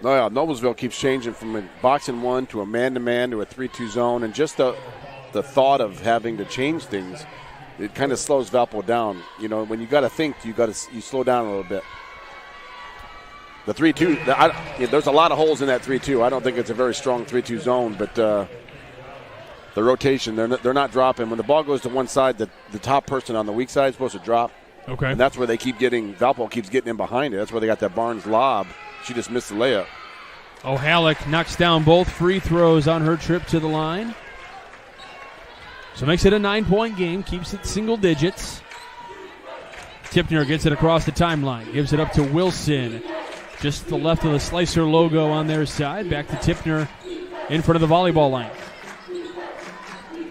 Speaker 2: No, yeah, Noblesville keeps changing from a boxing one to a man-to-man to a 3-2 zone, and just the thought of having to change things, it kind of slows Valpo down. You know, when you got to think, you slow down a little bit. The 3-2, there's a lot of holes in that 3-2. I don't think it's a very strong 3-2 zone, but the rotation, they're not dropping. When the ball goes to one side, the top person on the weak side is supposed to drop.
Speaker 1: Okay.
Speaker 2: And that's where Valpo keeps getting in behind it. That's where they got that Barnes lob. She just missed the layup.
Speaker 1: O'Halleck knocks down both free throws on her trip to the line. So makes it a 9-point game, keeps it single digits. Tipner gets it across the timeline, gives it up to Wilson. Just to the left of the Slicer logo on their side. Back to Tipner in front of the volleyball line.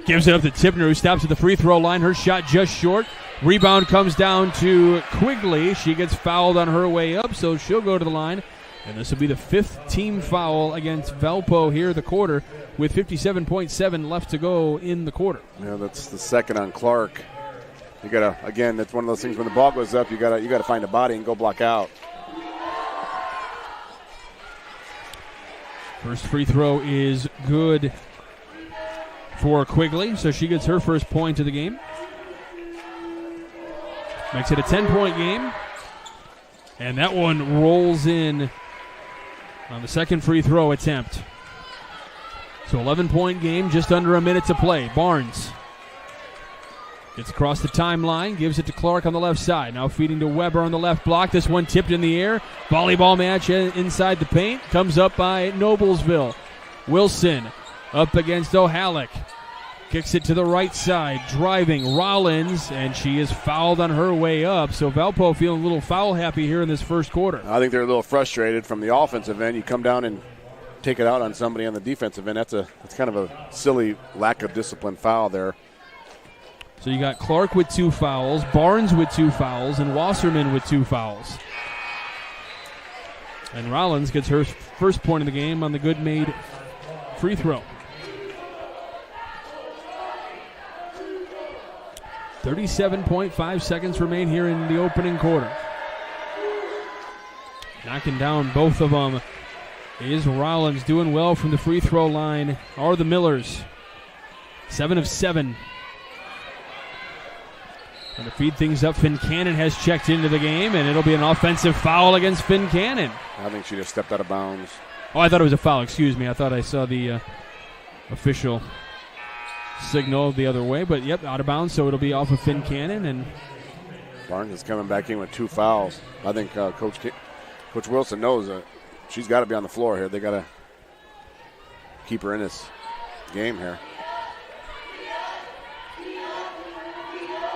Speaker 1: Gives it up to Tipner, who stops at the free throw line. Her shot just short. Rebound comes down to Quigley. She gets fouled on her way up, so she'll go to the line. And this will be the fifth team foul against Valpo here the quarter, with 57.7 left to go in the quarter.
Speaker 2: Yeah, that's the second on Clark. You gotta, again, that's one of those things when the ball goes up, you gotta find a body and go block out.
Speaker 1: First free throw is good for Quigley, so she gets her first point of the game. Makes it a 10-point game. And that one rolls in on the second free throw attempt. So 11-point game, just under a minute to play. Barnes gets across the timeline, gives it to Clark on the left side. Now feeding to Weber on the left block. This one tipped in the air. Volleyball match inside the paint. Comes up by Noblesville. Wilson up against O'Halleck. Kicks it to the right side. Driving Rollins, and she is fouled on her way up. So Valpo feeling a little foul happy here in this first quarter.
Speaker 2: I think they're a little frustrated from the offensive end. You come down and take it out on somebody on the defensive end. That's kind of a silly lack of discipline foul there.
Speaker 1: So you got Clark with 2 fouls, Barnes with 2 fouls, and Wasserman with 2 fouls. And Rollins gets her first point of the game on the good made free throw. 37.5 seconds remain here in the opening quarter. Knocking down both of them is Rollins, doing well from the free throw line are the Millers. 7 of 7. And to feed things up, Finn Cannon has checked into the game, and it'll be an offensive foul against Finn Cannon.
Speaker 2: I think she just stepped out of bounds.
Speaker 1: Oh, I thought it was a foul. Excuse me. I thought I saw the official signal the other way. But, yep, out of bounds, so it'll be off of Finn Cannon. And
Speaker 2: Barnes is coming back in with 2 fouls. I think Coach Wilson knows that she's got to be on the floor here. They got to keep her in this game here.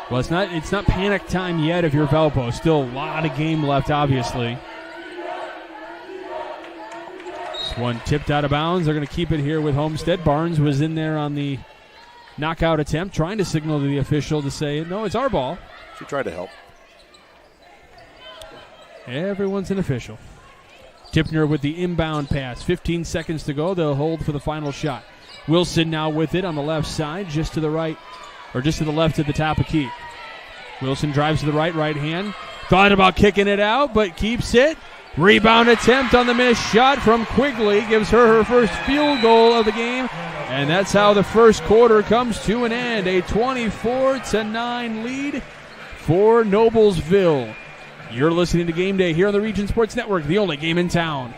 Speaker 1: Well, it's not panic time yet if you're Valpo. Still a lot of game left, obviously. This one tipped out of bounds. They're going to keep it here with Homestead. Barnes was in there on the knockout attempt, trying to signal to the official to say, no, it's our ball.
Speaker 2: She tried to help.
Speaker 1: Everyone's an official. Tipner with the inbound pass. 15 seconds to go. They'll hold for the final shot. Wilson now with it on the left side, just to the right, or just to the left at the top of key. Wilson drives to the right hand. Thought about kicking it out, but keeps it. Rebound attempt on the missed shot from Quigley. Gives her first field goal of the game. And that's how the first quarter comes to an end. A 24-9 lead for Noblesville. You're listening to Game Day here on the Region Sports Network, the only game in town.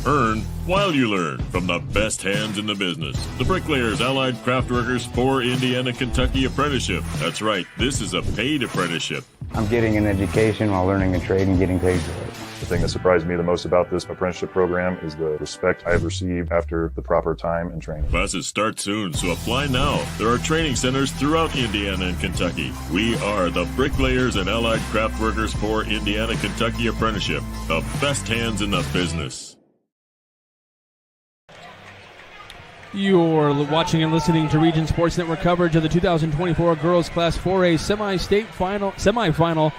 Speaker 12: Earn while you learn from the best hands in the business. The Bricklayers Allied Craftworkers for Indiana, Kentucky Apprenticeship. That's right, this is a paid apprenticeship.
Speaker 13: I'm getting an education while learning a trade and getting paid for it.
Speaker 14: The thing that surprised me the most about this apprenticeship program is the respect I have received after the proper time and training.
Speaker 12: Classes start soon, so apply now. There are training centers throughout Indiana and Kentucky. We are the Bricklayers and Allied Craftworkers for Indiana, Kentucky Apprenticeship. The best hands in the business.
Speaker 1: You're watching and listening to Region Sports Network coverage of the 2024 Girls Class 4A semifinal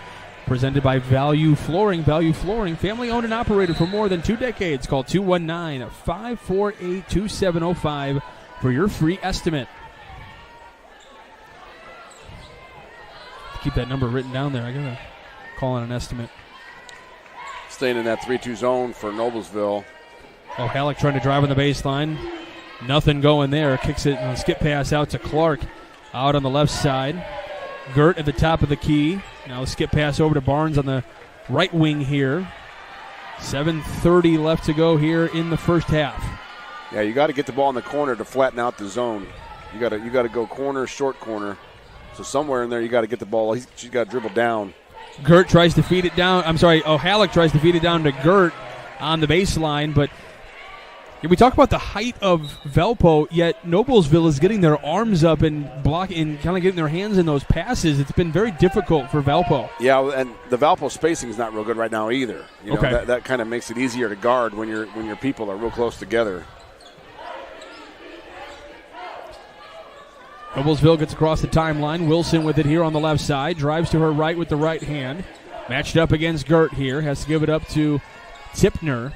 Speaker 1: presented by Value Flooring. Value Flooring, family-owned and operated for more than 2 decades. Call 219-548-2705 for your free estimate. Keep that number written down there. I got to call on an estimate.
Speaker 2: Staying in that 3-2 zone for Noblesville.
Speaker 1: Oh, Halleck trying to drive on the baseline. Nothing going there. Kicks it and skip pass out to Clark out on the left side. Gert at the top of the key. Now a skip pass over to Barnes on the right wing here. 7:30 left to go here in the first half.
Speaker 2: Yeah, you got to get the ball in the corner to flatten out the zone. You got to go corner, short corner. So somewhere in there you got to get the ball. She's got to dribble down.
Speaker 1: Gert tries to feed it down. Halleck tries to feed it down to Gert on the baseline, but we talk about the height of Valpo, yet Noblesville is getting their arms up and blocking and kind of getting their hands in those passes. It's been very difficult for Valpo.
Speaker 2: Yeah, and the Valpo spacing is not real good right now either. You know,
Speaker 1: okay.
Speaker 2: That kind of makes it easier to guard when your people are real close together.
Speaker 1: Noblesville gets across the timeline. Wilson with it here on the left side. Drives to her right with the right hand. Matched up against Gert here. Has to give it up to Tipner.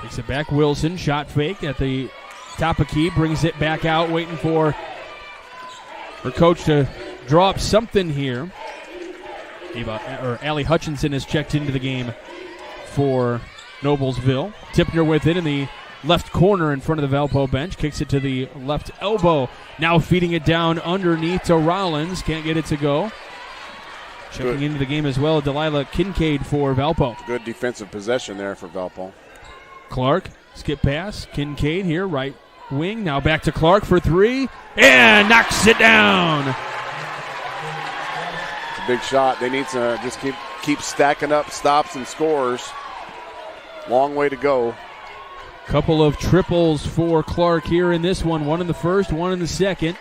Speaker 1: Takes it back, Wilson. Shot fake at the top of key. Brings it back out, waiting for her coach to draw up something here. Allie Hutchinson has checked into the game for Noblesville. Tipner with it in the left corner in front of the Valpo bench. Kicks it to the left elbow. Now feeding it down underneath to Rollins. Can't get it to go. Checking into the game as well, Delilah Kincaid for Valpo.
Speaker 2: Good defensive possession there for Valpo.
Speaker 1: Clark, skip pass. Kincaid here, right wing. Now back to Clark for three. And knocks it down.
Speaker 2: It's a big shot. They need to just keep stacking up stops and scores. Long way to go.
Speaker 1: Couple of triples for Clark here in this one. One in the first, one in the second.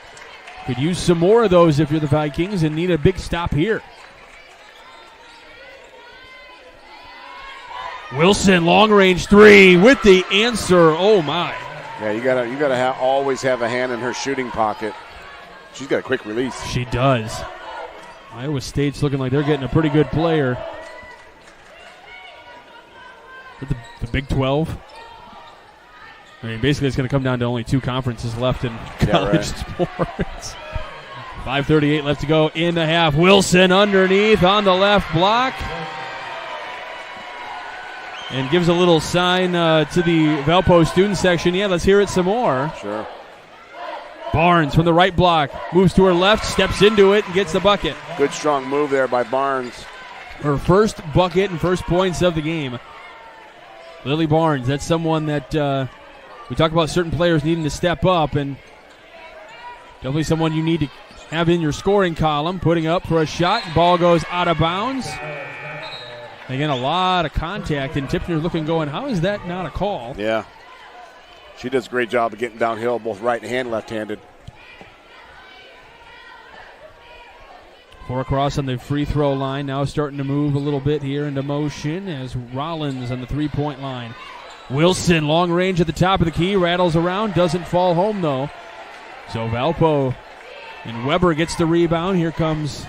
Speaker 1: Could use some more of those if you're the Vikings and need a big stop here. Wilson, long range three with the answer. Oh my!
Speaker 2: Yeah, you gotta always have a hand in her shooting pocket. She's got a quick release.
Speaker 1: She does. Iowa State's looking like they're getting a pretty good player. With the Big 12. I mean, basically, it's going to come down to only 2 conferences left in college sports. 5:38 left to go in the half. Wilson underneath on the left block. And gives a little sign to the Valpo student section. Yeah, let's hear it some more.
Speaker 2: Sure.
Speaker 1: Barnes from the right block. Moves to her left, steps into it, and gets the bucket.
Speaker 2: Good strong move there by Barnes.
Speaker 1: Her first bucket and first points of the game. Lily Barnes, that's someone that we talk about certain players needing to step up, and definitely someone you need to have in your scoring column. Putting up for a shot. Ball goes out of bounds. Again, a lot of contact, and Tipner's looking going, how is that not a call?
Speaker 2: Yeah. She does a great job of getting downhill, both right and left-handed.
Speaker 1: 4 across on the free throw line, now starting to move a little bit here into motion as Rollins on the three-point line. Wilson, long range at the top of the key, rattles around, doesn't fall home though. So Valpo and Weber gets the rebound. Here comes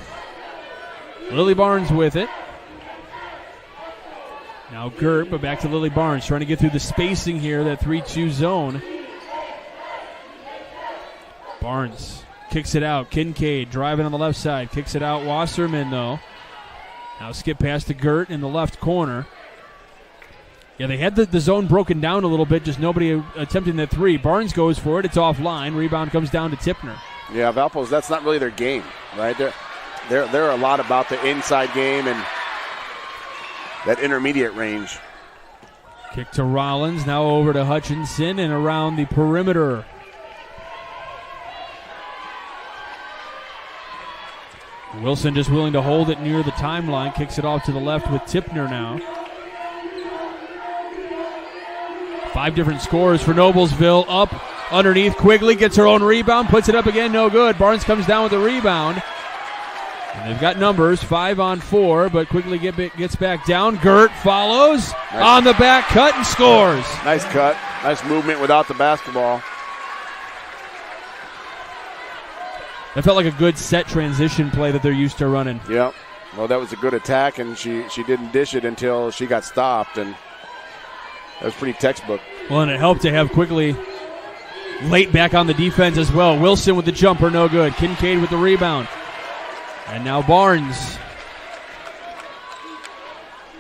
Speaker 1: Lily Barnes with it. Now Gert, but back to Lily Barnes, trying to get through the spacing here, that 3-2 zone. Barnes kicks it out. Kincaid driving on the left side. Kicks it out. Wasserman, though. Now skip past to Gert in the left corner. Yeah, they had the zone broken down a little bit, just nobody attempting the three. Barnes goes for it. It's offline. Rebound comes down to Tipner.
Speaker 2: Yeah, Valpo's, that's not really their game, right? They're a lot about the inside game and that intermediate range.
Speaker 1: Kick to Rollins, now over to Hutchinson and around the perimeter. Wilson just willing to hold it near the timeline. Kicks it off to the left with Tipner now. 5 different scores for Noblesville. Up underneath. Quigley gets her own rebound. Puts it up again. No good. Barnes comes down with the rebound. And they've got numbers. 5 on 4. But Quigley gets back down. Gert follows. Nice. On the back cut and scores.
Speaker 2: Nice cut. Nice movement without the basketball.
Speaker 1: That felt like a good set transition play that they're used to running.
Speaker 2: Yep. Well, that was a good attack, and she didn't dish it until she got stopped, and that was pretty textbook.
Speaker 1: Well, and it helped to have Quigley late back on the defense as well. Wilson with the jumper, no good. Kincaid with the rebound. And now Barnes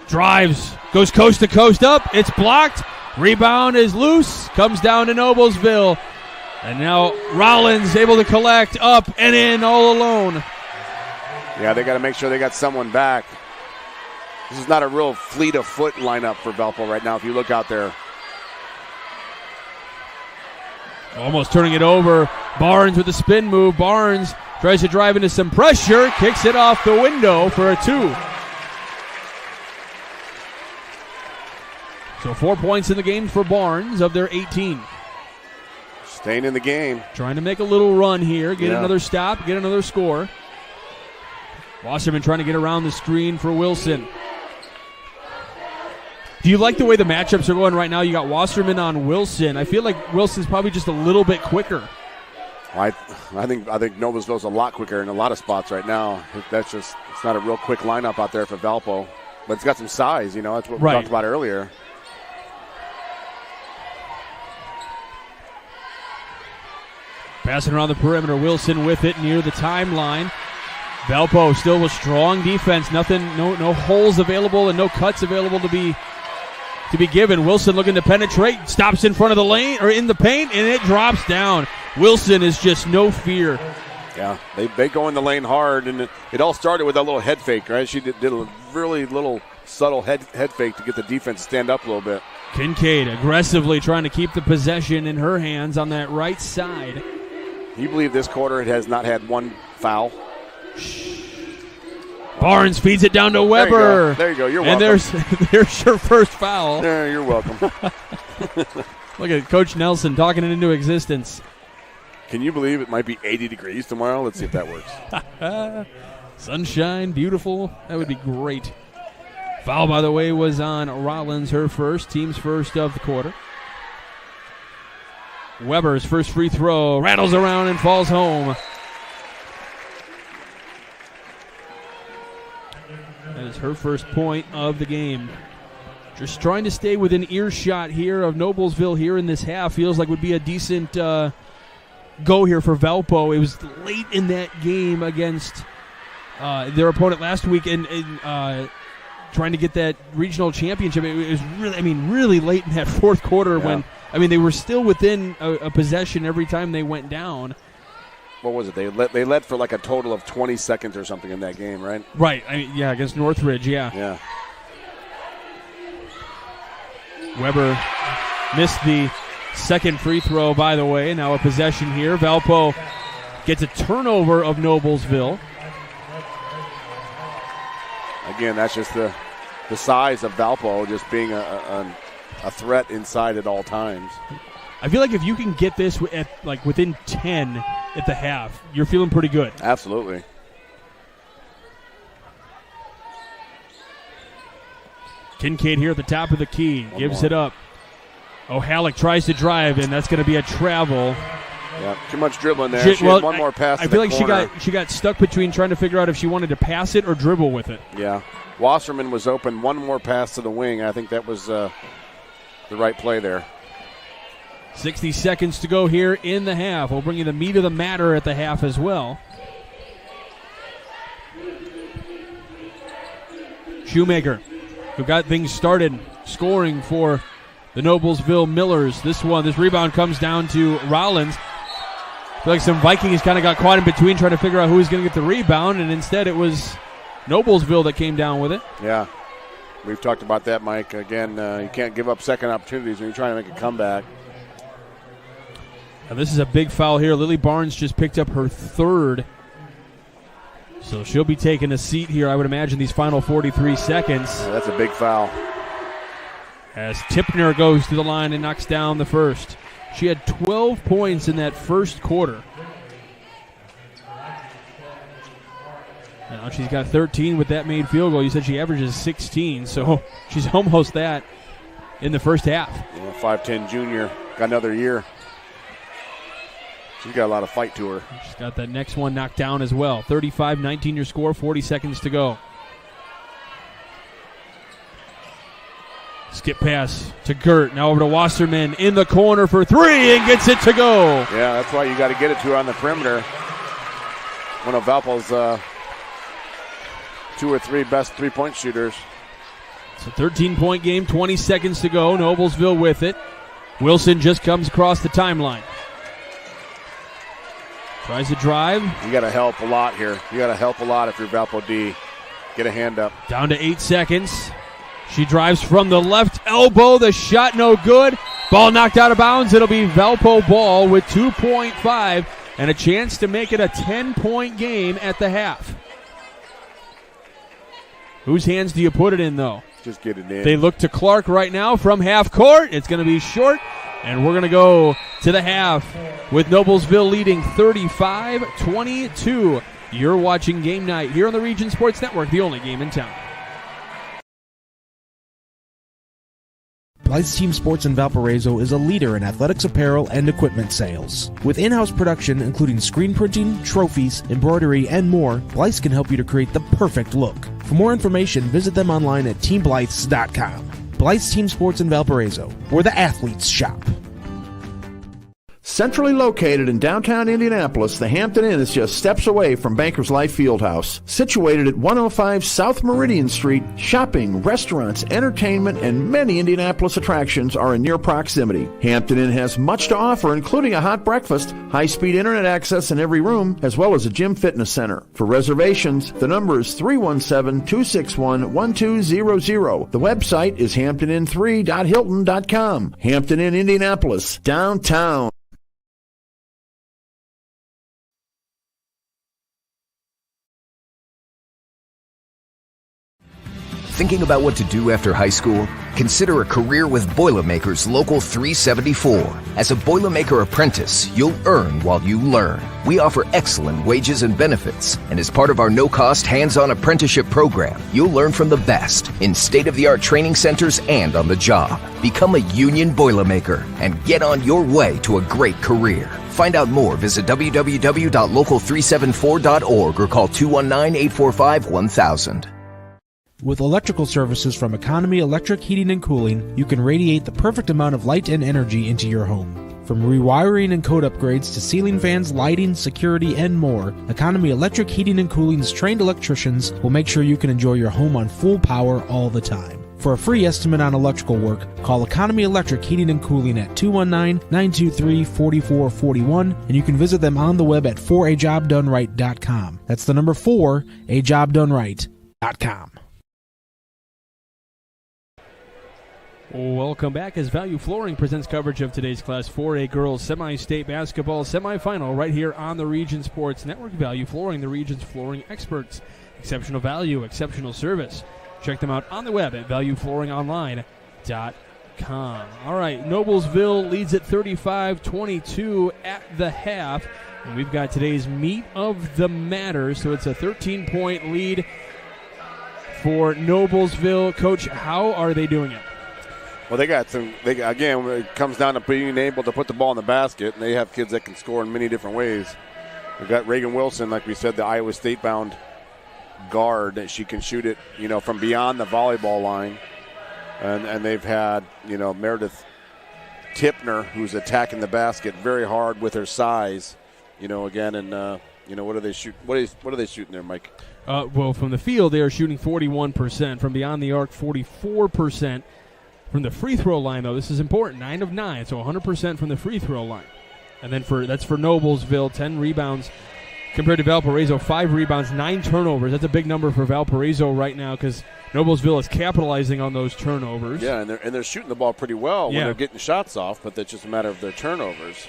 Speaker 1: drives, goes coast to coast up. It's blocked. Rebound is loose. Comes down to Noblesville. And now Rollins able to collect up and in all alone.
Speaker 2: Yeah, they got to make sure they got someone back. This is not a real fleet of foot lineup for Valpo right now if you look out there.
Speaker 1: Almost turning it over. Barnes with the spin move. Barnes tries to drive into some pressure. Kicks it off the window for a 2. So 4 points in the game for Barnes of their 18.
Speaker 2: Staying in the game.
Speaker 1: Trying to make a little run here. Get another stop. Get another score. Wasserman trying to get around the screen for Wilson. Do you like the way the matchups are going right now? You got Wasserman on Wilson. I feel like Wilson's probably just a little bit quicker.
Speaker 2: I think Noblesville's a lot quicker in a lot of spots right now. It's not a real quick lineup out there for Valpo. But it's got some size, That's what we talked about earlier.
Speaker 1: Passing around the perimeter, Wilson with it near the timeline. Valpo still with strong defense. Nothing, no holes available and no cuts available to be given. Wilson looking to penetrate, stops in front of the lane or in the paint, and it drops down. Wilson is just no fear.
Speaker 2: Yeah, they go in the lane hard, and it all started with that little head fake, right? She did a really little subtle head fake to get the defense to stand up a little bit.
Speaker 1: Kincaid aggressively trying to keep the possession in her hands on that right side.
Speaker 2: You believe this quarter it has not had one foul?
Speaker 1: Barnes feeds it down to Weber.
Speaker 2: There you go. You're welcome.
Speaker 1: And there's your first foul.
Speaker 2: Yeah, you're welcome.
Speaker 1: Look at Coach Nelson talking it into existence.
Speaker 2: Can you believe it might be 80 degrees tomorrow? Let's see if that works.
Speaker 1: Sunshine, beautiful. That would be great. Foul, by the way, was on Rollins, her first, team's first of the quarter. Weber's first free throw rattles around and falls home. That is her first point of the game. Just trying to stay within earshot here of Noblesville here in this half. Feels like would be a decent go here for Valpo. It was late in that game against their opponent last week and trying to get that regional championship. It was really late in that fourth quarter when they were still within a possession every time they went down.
Speaker 2: What was it? They led for like a total of 20 seconds or something in that game, right?
Speaker 1: Right. Against Northridge,
Speaker 2: Yeah.
Speaker 1: Weber missed the second free throw, by the way. Now a possession here. Valpo gets a turnover of Noblesville.
Speaker 2: Again, that's just the size of Valpo just being a threat inside at all times.
Speaker 1: I feel like if you can get this within 10 at the half, you're feeling pretty good.
Speaker 2: Absolutely.
Speaker 1: Kincaid here at the top of the key. Gives it up. O'Halleck tries to drive, and that's going to be a travel.
Speaker 2: Yeah, too much dribbling there. She had one more pass.
Speaker 1: I feel like she got stuck between trying to figure out if she wanted to pass it or dribble with it.
Speaker 2: Yeah. Wasserman was open. One more pass to the wing. I think that was the right play there.
Speaker 1: 60 seconds to go here in the half. We'll bring you the meat of the matter at the half as well. Shoemaker, who got things started scoring for the Noblesville Millers. This rebound comes down to Rollins. I feel like some Vikings kind of got caught in between trying to figure out who was going to get the rebound, and instead it was Noblesville that came down with it.
Speaker 2: Yeah. We've talked about that, Mike. Again, you can't give up second opportunities when you're trying to make a comeback.
Speaker 1: Now this is a big foul here. Lily Barnes just picked up her third. So she'll be taking a seat here, I would imagine, these final 43 seconds.
Speaker 2: Yeah, that's a big foul.
Speaker 1: As Tipner goes to the line and knocks down the first. She had 12 points in that first quarter. Now she's got 13 with that made field goal. You said she averages 16, so she's almost that in the first half.
Speaker 2: 5'10 junior, got another year. She's got a lot of fight to her.
Speaker 1: She's got that next one knocked down as well. 35-19 your score, 40 seconds to go. Skip pass to Gert. Now over to Wasserman in the corner for three and gets it to go.
Speaker 2: Yeah, that's why you got to get it to her on the perimeter. One of Valpo's 2 or 3 best three-point shooters.
Speaker 1: It's a 13-point game, 20 seconds to go. Noblesville with it. Wilson just comes across the timeline. Tries to drive.
Speaker 2: You got to help a lot here. You got to help a lot if you're Valpo D. Get a hand up.
Speaker 1: Down to 8 seconds. She drives from the left elbow. The shot no good. Ball knocked out of bounds. It'll be Valpo ball with 2.5 and a chance to make it a 10-point game at the half. Whose hands do you put it in, though?
Speaker 2: Just get it in.
Speaker 1: They look to Clark right now from half court. It's going to be short, and we're going to go to the half with Noblesville leading 35-22. You're watching Game Night here on the Region Sports Network, the only game in town.
Speaker 3: Blythe's Team Sports in Valparaiso is a leader in athletics apparel and equipment sales. With in-house production including screen printing, trophies, embroidery, and more, Blythe's can help you to create the perfect look. For more information, visit them online at teamblythes.com. Blythe's Team Sports in Valparaiso, where the athletes shop.
Speaker 15: Centrally located in downtown Indianapolis, the Hampton Inn is just steps away from Bankers Life Fieldhouse. Situated at 105 South Meridian Street, shopping, restaurants, entertainment, and many Indianapolis attractions are in near proximity. Hampton Inn has much to offer, including a hot breakfast, high-speed internet access in every room, as well as a gym fitness center. For reservations, the number is 317-261-1200. The website is hamptonin3.hilton.com. Hampton Inn, Indianapolis, downtown.
Speaker 16: Thinking about what to do after high school? Consider a career with Boilermakers Local 374. As a Boilermaker apprentice, you'll earn while you learn. We offer excellent wages and benefits, and as part of our no-cost hands-on apprenticeship program, you'll learn from the best in state-of-the-art training centers and on the job. Become a union Boilermaker and get on your way to a great career. Find out more, visit www.local374.org or call 219-845-1000.
Speaker 3: With electrical services from Economy Electric Heating and Cooling, you can radiate the perfect amount of light and energy into your home. From rewiring and code upgrades to ceiling fans, lighting, security, and more, Economy Electric Heating and Cooling's trained electricians will make sure you can enjoy your home on full power all the time. For a free estimate on electrical work, call Economy Electric Heating and Cooling at 219-923-4441, and you can visit them on the web at forajobdoneright.com. That's the number 4ajobdoneright.com.
Speaker 1: Welcome back as Value Flooring presents coverage of today's Class 4A Girls Semi-State Basketball Semifinal right here on the Region Sports Network. Value Flooring, the region's flooring experts. Exceptional value, exceptional service. Check them out on the web at valueflooringonline.com. All right, Noblesville leads at 35-22 at the half. And we've got today's meat of the matter. So it's a 13-point lead for Noblesville. Coach, how are they doing it?
Speaker 2: Well, again, it comes down to being able to put the ball in the basket, and they have kids that can score in many different ways. We've got Reagan Wilson, like we said, the Iowa State-bound guard, that she can shoot it, from beyond the volleyball line. And they've had, Meredith Tipner, who's attacking the basket very hard with her size, again, and what do they shoot? What are they shooting there, Mike?
Speaker 1: Well, from the field, they are shooting 41%. From beyond the arc, 44%. From the free throw line, though, this is important. 9 of 9, so 100% from the free throw line. And then that's for Noblesville, 10 rebounds compared to Valparaiso, 5 rebounds, 9 turnovers. That's a big number for Valparaiso right now because Noblesville is capitalizing on those turnovers.
Speaker 2: Yeah, and they're shooting the ball pretty well when
Speaker 1: Yeah.
Speaker 2: they're getting shots off, but that's just a matter of their turnovers.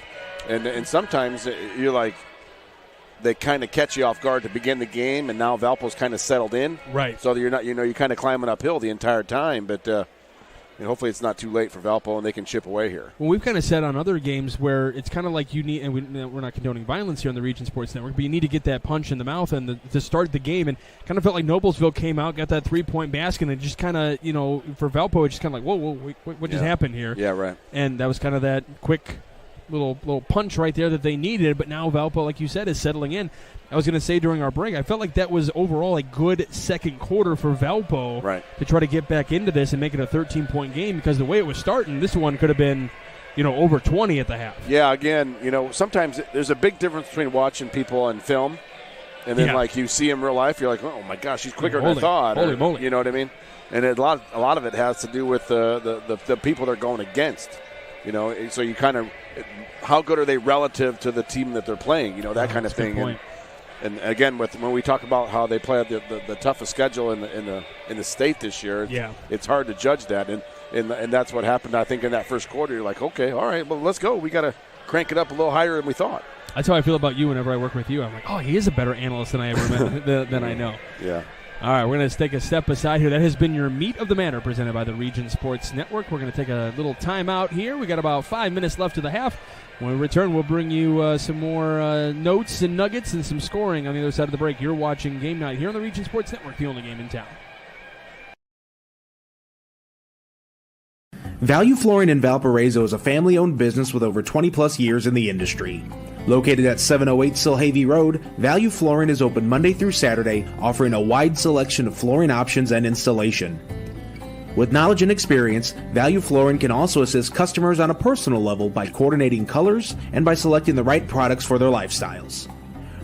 Speaker 2: And sometimes you're like, they kind of catch you off guard to begin the game, and now Valpo's kind of settled in.
Speaker 1: Right.
Speaker 2: So you're not, you're kind of climbing uphill the entire time, but hopefully it's not too late for Valpo and they can chip away here.
Speaker 1: Well, we've kind of said on other games where it's kind of like you need, and we're not condoning violence here on the Region Sports Network, but you need to get that punch in the mouth and to start the game. And kind of felt like Noblesville came out, got that 3-point basket, and it just kind of, for Valpo, it's just kind of like, whoa, what just happened here?
Speaker 2: Yeah, right.
Speaker 1: And that was kind of that quick little punch right there that they needed. But now Valpo, like you said, is settling in. I was going to say during our break, I felt like that was overall a good second quarter for Valpo to try to get back into this and make it a 13-point game, because the way it was starting, this one could have been, over 20 at the half.
Speaker 2: Yeah, again, sometimes there's a big difference between watching people on film and then, like, you see in real life, you're like, oh, my gosh, he's quicker than I thought.
Speaker 1: Holy moly.
Speaker 2: You know what I mean? And a lot of it has to do with the people they're going against. So you kind of, how good are they relative to the team that they're playing? That kind of thing. And again, when we talk about how they play the toughest schedule in the state this year, it's hard to judge that. And that's what happened, I think, in that first quarter. You're like, okay, all right, well, let's go. We got to crank it up a little higher than we thought.
Speaker 1: That's how I feel about you whenever I work with you. I'm like, oh, he is a better analyst than I ever met, than I know.
Speaker 2: Yeah.
Speaker 1: All right, we're going to take a step aside here. That has been your Meat of the Matter presented by the Region Sports Network. We're going to take a little time out here. We got about 5 minutes left of the half. When we return, we'll bring you some more notes and nuggets and some scoring on the other side of the break. You're watching Game Night here on the Region Sports Network, the only game in town.
Speaker 3: Value Flooring in Valparaiso is a family-owned business with over 20-plus years in the industry. Located at 708 Silhavy Road, Value Flooring is open Monday through Saturday, offering a wide selection of flooring options and installation. With knowledge and experience, Value Flooring can also assist customers on a personal level by coordinating colors and by selecting the right products for their lifestyles.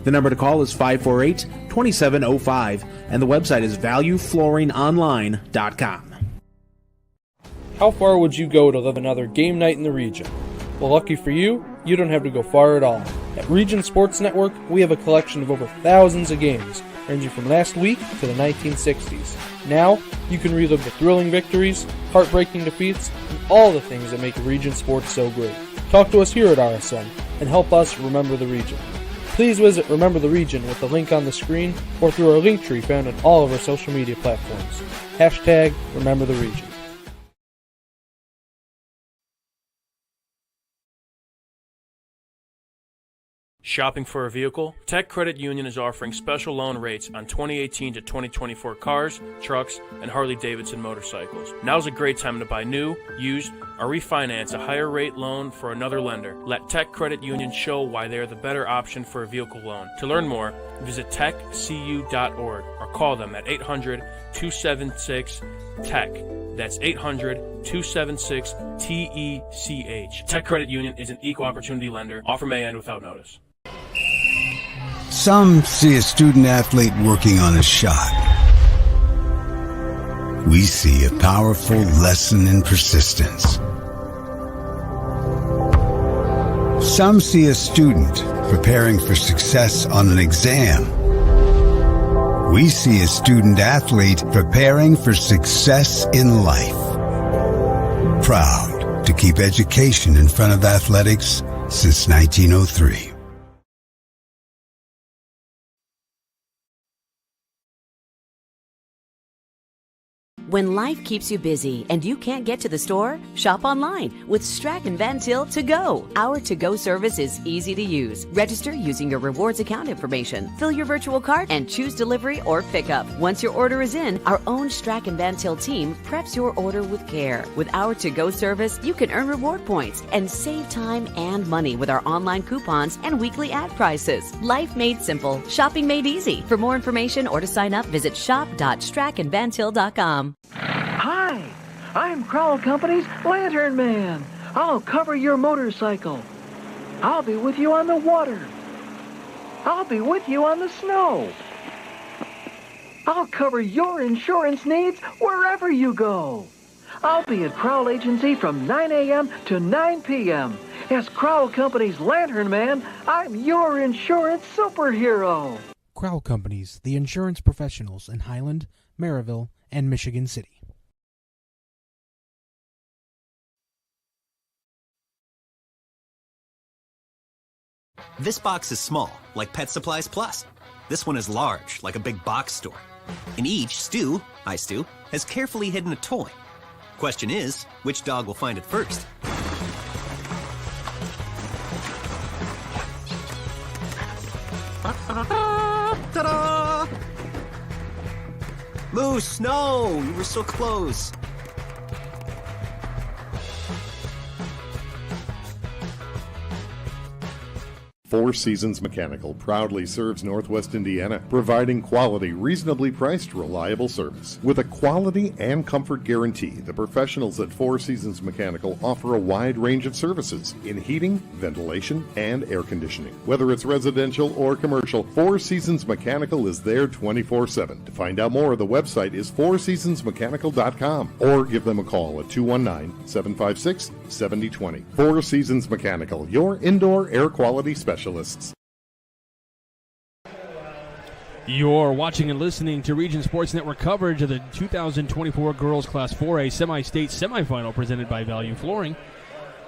Speaker 3: The number to call is 548-2705, and the website is valueflooringonline.com.
Speaker 4: How far would you go to live another game night in the region? Well, lucky for you, you don't have to go far at all. At Region Sports Network, we have a collection of over thousands of games, ranging from last week to the 1960s. Now, you can relive the thrilling victories, heartbreaking defeats, and all the things that make Region Sports so great. Talk to us here at RSN and help us remember the region. Please visit Remember the Region with the link on the screen or through our link tree found on all of our social media platforms. Hashtag Remember the Region.
Speaker 5: Shopping for a vehicle? Tech Credit Union is offering special loan rates on 2018 to 2024 cars, trucks, and Harley-Davidson motorcycles. Now's a great time to buy new, used, or refinance a higher rate loan for another lender. Let Tech Credit Union show why they are the better option for a vehicle loan. To learn more, visit techcu.org or call them at 800-276-TECH. That's 800-276-TECH. Tech Credit Union is an equal opportunity lender. Offer may end without notice.
Speaker 6: Some see a student athlete working on a shot. We see a powerful lesson in persistence. Some see a student preparing for success on an exam. We see a student athlete preparing for success in life. Proud to keep education in front of athletics since 1903.
Speaker 7: When life keeps you busy and you can't get to the store, shop online with Strachan Van Til To Go. Our to-go service is easy to use. Register using your rewards account information, fill your virtual cart, and choose delivery or pickup. Once your order is in, our own Strachan Van Til team preps your order with care. With our to-go service, you can earn reward points and save time and money with our online coupons and weekly ad prices. Life made simple, shopping made easy. For more information or to sign up, visit shop.strachanvantil.com.
Speaker 8: Hi, I'm Crowell Company's Lantern Man. I'll cover your motorcycle. I'll be with you on the water. I'll be with you on the snow. I'll cover your insurance needs wherever you go. I'll be at Crowell Agency from 9 a.m. to 9 p.m. As Crowell Company's Lantern Man, I'm your insurance superhero.
Speaker 9: Crowell Companies, the insurance professionals in Highland, Maryville, and Michigan City.
Speaker 10: This box is small, like Pet Supplies Plus. This one is large, like a big box store. In each, Stu, hi Stu, has carefully hidden a toy. Question is, which dog will find it first? Ta-da! Moose, no! You were so close.
Speaker 11: Four Seasons Mechanical proudly serves Northwest Indiana, providing quality, reasonably priced, reliable service. With a quality and comfort guarantee, the professionals at Four Seasons Mechanical offer a wide range of services in heating, ventilation, and air conditioning. Whether it's residential or commercial, Four Seasons Mechanical is there 24/7. To find out more, the website is fourseasonsmechanical.com or give them a call at 219-756-7020. Four Seasons Mechanical, your indoor air quality specialist.
Speaker 1: You're watching and listening to Region Sports Network coverage of the 2024 Girls Class 4A Semi-State Semifinal presented by Value Flooring.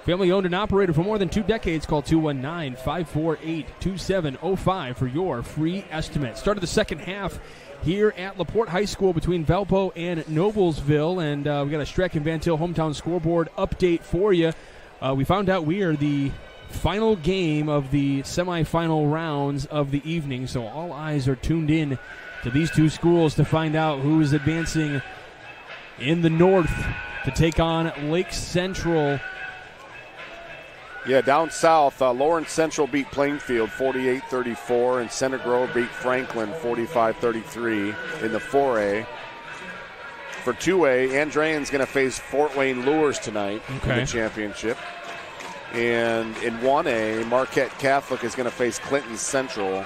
Speaker 1: Family owned and operated for more than 2 decades. Call 219-548-2705 for your free estimate. Start of the second half here at LaPorte High School between Valpo and Noblesville. And we got a Streck and Van Til hometown scoreboard update for you. We found out we are the final game of the semifinal rounds of the evening, so all eyes are tuned in to these two schools to find out who is advancing in the north to take on Lake Central.
Speaker 2: Yeah, down south, Lawrence Central beat Plainfield 48-34, and Center Grove beat Franklin 45-33 in the 4A. For 2A, Andrean's going to face Fort Wayne Lures tonight in the championship. And in 1A, Marquette Catholic is going to face Clinton Central,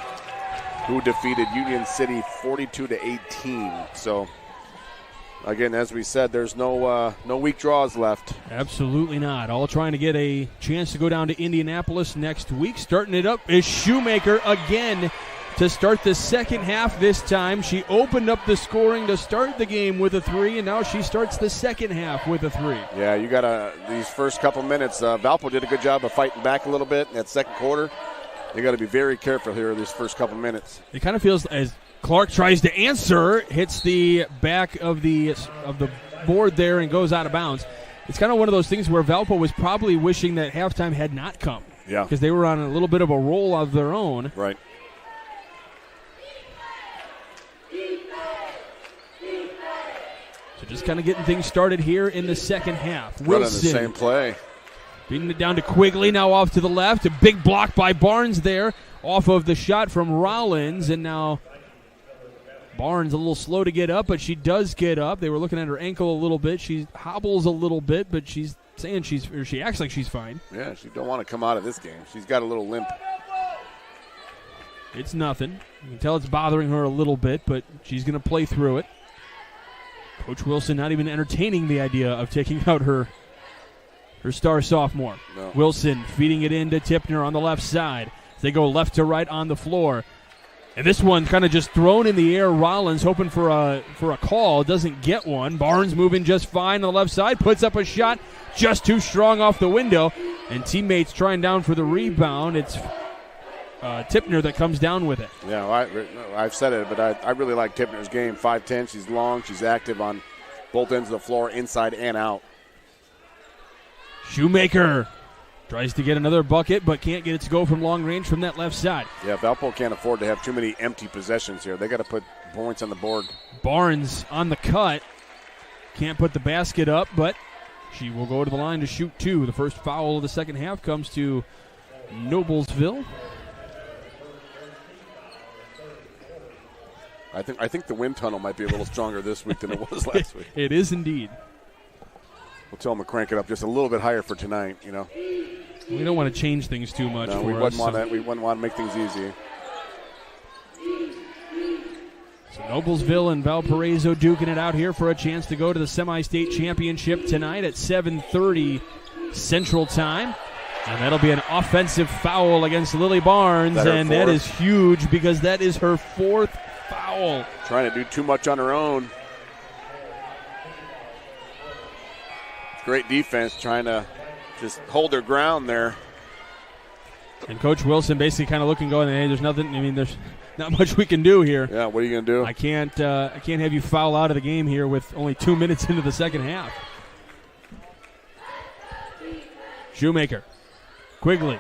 Speaker 2: who defeated Union City 42-18. So, again, as we said, there's no weak draws left.
Speaker 1: Absolutely not. All trying to get a chance to go down to Indianapolis next week. Starting it up is Shoemaker again to start the second half this time. She opened up the scoring to start the game with a 3, and now she starts the second half with a 3.
Speaker 2: Yeah, you got these first couple minutes. Valpo did a good job of fighting back a little bit in that second quarter. You got to be very careful here these first couple minutes.
Speaker 1: It kind of feels as Clark tries to answer, hits the back of the board there and goes out of bounds. It's kind of one of those things where Valpo was probably wishing that halftime had not come.
Speaker 2: Yeah.
Speaker 1: Because they were on a little bit of a roll of their own.
Speaker 2: Right.
Speaker 1: So just kind of getting things started here in the second half.
Speaker 2: Running the
Speaker 1: Wilson
Speaker 2: same play.
Speaker 1: beating it down to Quigley, now off to the left. A big block by Barnes there off of the shot from Rollins. And now Barnes a little slow to get up, but she does get up. They were looking at her ankle a little bit. She hobbles a little bit, but she's saying she acts like she's fine.
Speaker 2: Yeah, she don't want to come out of this game. She's got a little limp.
Speaker 1: It's nothing. You can tell it's bothering her a little bit, but she's going to play through it. Coach Wilson not even entertaining the idea of taking out her star sophomore.
Speaker 2: No.
Speaker 1: Wilson feeding it into Tipner on the left side. They go left to right on the floor. And this one kind of just thrown in the air. Rollins hoping for a call. Doesn't get one. Barnes moving just fine on the left side. Puts up a shot just too strong off the window. And teammates trying down for the rebound. It's Tipner that comes down with it.
Speaker 2: Yeah, I've said it, but I really like Tipner's game. 5'10", she's long, she's active on both ends of the floor, inside and out.
Speaker 1: Shoemaker tries to get another bucket, but can't get it to go from long range from that left side.
Speaker 2: Yeah, Valpo can't afford to have too many empty possessions here. They got to put points on the board.
Speaker 1: Barnes on the cut. Can't put the basket up, but she will go to the line to shoot 2. The first foul of the second half comes to Noblesville.
Speaker 2: I think the wind tunnel might be a little stronger this week than it was last week.
Speaker 1: It is indeed.
Speaker 2: We'll tell them to crank it up just a little bit higher for tonight, you know.
Speaker 1: We don't want to change things too much.
Speaker 2: No,
Speaker 1: for
Speaker 2: we
Speaker 1: us,
Speaker 2: wouldn't want that. We wouldn't want to make things easy.
Speaker 1: So Noblesville and Valparaiso duking it out here for a chance to go to the semi-state championship tonight at 7:30 Central Time. And that'll be an offensive foul against Lily Barnes, and that is huge because that is her 4th foul.
Speaker 2: Trying to do too much on her own. Great defense trying to just hold their ground there.
Speaker 1: And Coach Wilson basically kind of looking, going, hey, there's nothing. I mean, there's not much we can do here.
Speaker 2: Yeah, what are you going to do?
Speaker 1: I can't have you foul out of the game here with only 2 minutes into the second half. Shoemaker, Quigley,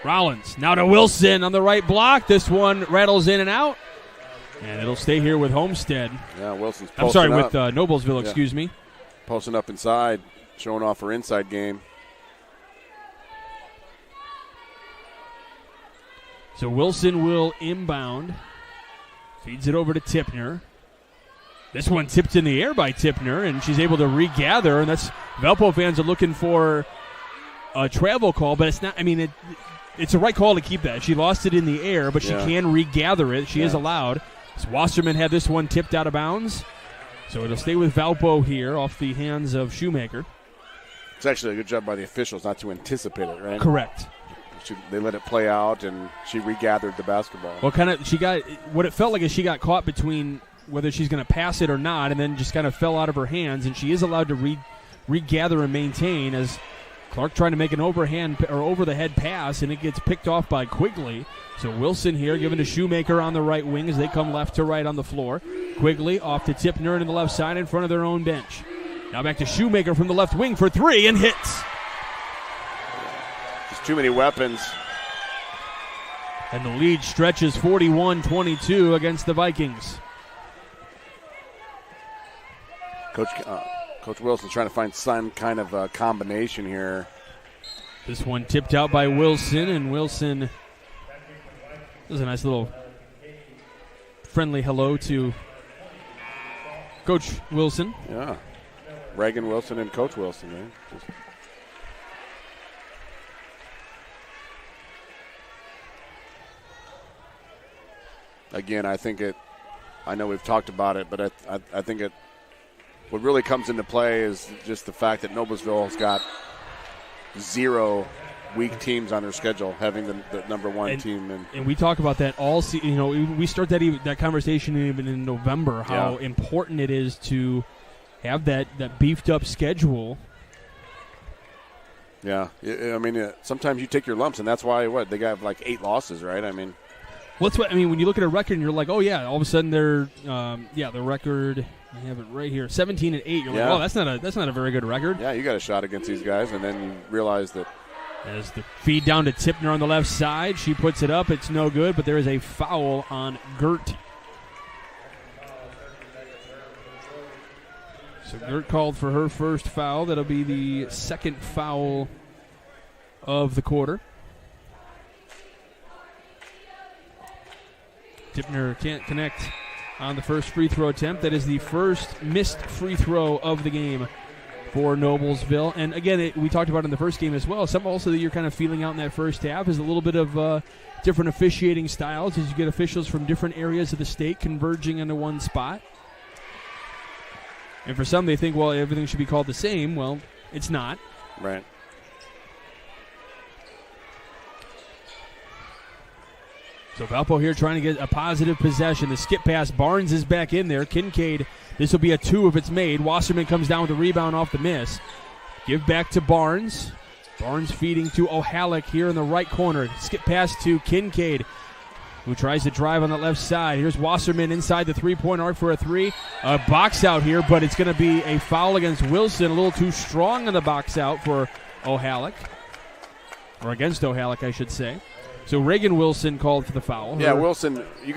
Speaker 1: Rollins, now to Wilson on the right block. This one rattles in and out, and it'll stay here with Homestead.
Speaker 2: Yeah, Wilson's posting
Speaker 1: with Noblesville, excuse me.
Speaker 2: Posting up inside, showing off her inside game.
Speaker 1: So Wilson will inbound. Feeds it over to Tipner. This one tipped in the air by Tipner, and she's able to regather. And that's Valpo fans are looking for a travel call, but it's not. I mean, it's a right call to keep that. She lost it in the air, but she can regather it. She is allowed. So Wasserman had this one tipped out of bounds. So it'll stay with Valpo here off the hands of Shoemaker.
Speaker 2: It's actually a good job by the officials not to anticipate it, right?
Speaker 1: Correct.
Speaker 2: They let it play out, and she regathered the basketball.
Speaker 1: Well, she got what it felt like is she got caught between whether she's going to pass it or not, and then just kind of fell out of her hands, and she is allowed to regather and maintain as Clark trying to make an overhand or over-the-head pass, and it gets picked off by Quigley. So Wilson here giving to Shoemaker on the right wing as they come left to right on the floor. Quigley off to Tipner to the left side in front of their own bench. Now back to Shoemaker from the left wing for three and hits.
Speaker 2: Just too many weapons.
Speaker 1: And the lead stretches 41-22 against the Vikings.
Speaker 2: Coach Wilson's trying to find some kind of combination here.
Speaker 1: This one tipped out by Wilson, and Wilson does a nice little friendly hello to Coach Wilson.
Speaker 2: Yeah. Reagan Wilson and Coach Wilson, man. Again, I know we've talked about it, but I think what really comes into play is just the fact that Noblesville has got 0 weak teams on their schedule, having the number one team.
Speaker 1: And we talk about that all season. We start that conversation even in November, how important it is to have that beefed up schedule.
Speaker 2: Yeah, I mean, sometimes you take your lumps, and that's why they got like 8 losses, right? I mean.
Speaker 1: Well, that's what I mean. When you look at a record, and you're like, "Oh yeah!" All of a sudden, they're the record. I have it right here, 17-8. You're like, "Oh, that's not a very good record."
Speaker 2: Yeah, you got a shot against these guys, and then you realize that.
Speaker 1: As the feed down to Tipner on the left side, she puts it up. It's no good, but there is a foul on Gert. So Gert called for her first foul. That'll be the second foul of the quarter. Tipner can't connect on the first free throw attempt. That is the first missed free throw of the game for Noblesville. And again, we talked about it in the first game as well. Something also that you're kind of feeling out in that first half is a little bit of different officiating styles as you get officials from different areas of the state converging into one spot. And for some, they think, well, everything should be called the same. Well, it's not.
Speaker 2: Right.
Speaker 1: So Valpo here trying to get a positive possession. The skip pass. Barnes is back in there. Kincaid, this will be a 2 if it's made. Wasserman comes down with a rebound off the miss. Give back to Barnes. Barnes feeding to O'Halleck here in the right corner. Skip pass to Kincaid, who tries to drive on the left side. Here's Wasserman inside the three-point arc for a 3. A box out here, but it's going to be a foul against Wilson. A little too strong on the box out for O'Halleck. Or against O'Halleck, I should say. So Reagan Wilson called for the foul.
Speaker 2: Yeah, Wilson, you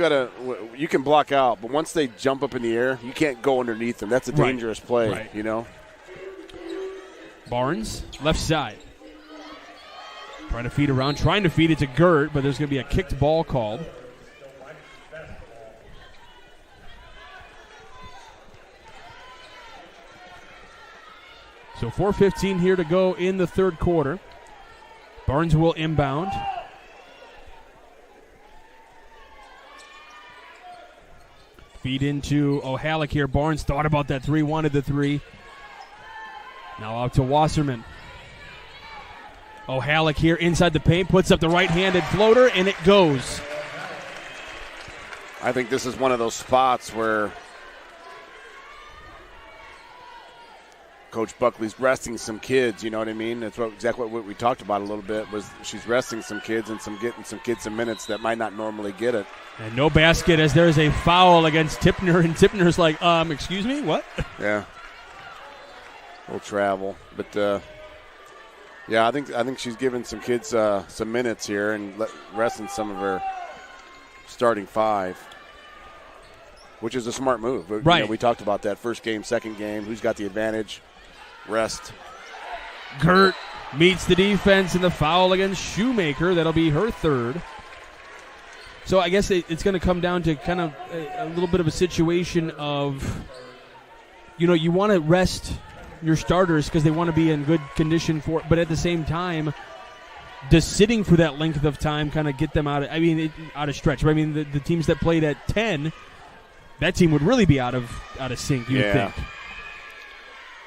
Speaker 2: can block out, but once they jump up in the air, you can't go underneath them. That's a dangerous play, you know.
Speaker 1: Barnes, left side. Trying to feed around, trying to feed it to Gert, but there's going to be a kicked ball called. So 4:15 here to go in the third quarter. Barnes will inbound. Feed into O'Halleck here. Barnes thought about that 3, wanted the 3. Now out to Wasserman. O'Halleck here inside the paint, puts up the right-handed floater, and it goes.
Speaker 2: I think this is one of those spots where Coach Buckley's resting some kids, you know what I mean? That's exactly what we talked about a little bit, was she's resting some kids and getting some kids some minutes that might not normally get it.
Speaker 1: And no basket as there's a foul against Tipner, and Tipner's like, excuse me, what?
Speaker 2: Yeah. A little travel. But, yeah, I think she's giving some kids some minutes here and resting some of her starting five, which is a smart move.
Speaker 1: Right.
Speaker 2: You know, we talked about that first game, second game, who's got the advantage. Rest.
Speaker 1: Gert meets the defense in the foul against Shoemaker. That'll be her third. So I guess it's going to come down to kind of a little bit of a situation of, you want to rest your starters because they want to be in good condition for it, but at the same time, does sitting for that length of time kind of get them out of stretch? But I mean, the teams that played at 10, that team would really be out of sync, you would think.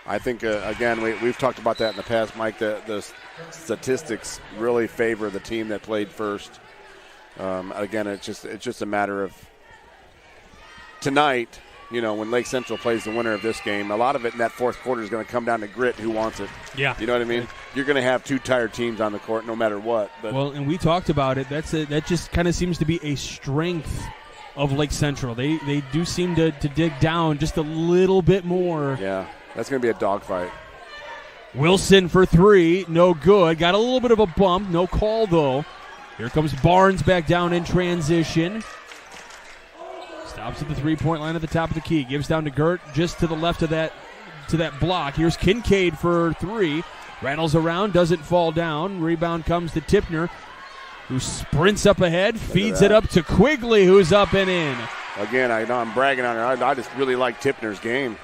Speaker 2: I think, again, we've talked about that in the past, Mike. The statistics really favor the team that played first. Again, it's just a matter of tonight, when Lake Central plays the winner of this game, a lot of it in that fourth quarter is going to come down to grit, who wants it.
Speaker 1: Yeah.
Speaker 2: You know what I mean? You're going to have two tired teams on the court no matter what. But
Speaker 1: well, and we talked about it. That just kind of seems to be a strength of Lake Central. They do seem to dig down just a little bit more.
Speaker 2: Yeah. That's going to be a dogfight.
Speaker 1: Wilson for three, no good. Got a little bit of a bump, no call though. Here comes Barnes back down in transition. Stops at the three-point line at the top of the key. Gives down to Gert just to the left of that block. Here's Kincaid for three. Rattles around, doesn't fall down. Rebound comes to Tipner, who sprints up ahead, feeds it up to Quigley, who's up and in.
Speaker 2: Again, I know I'm bragging on her. I just really like Tipner's game.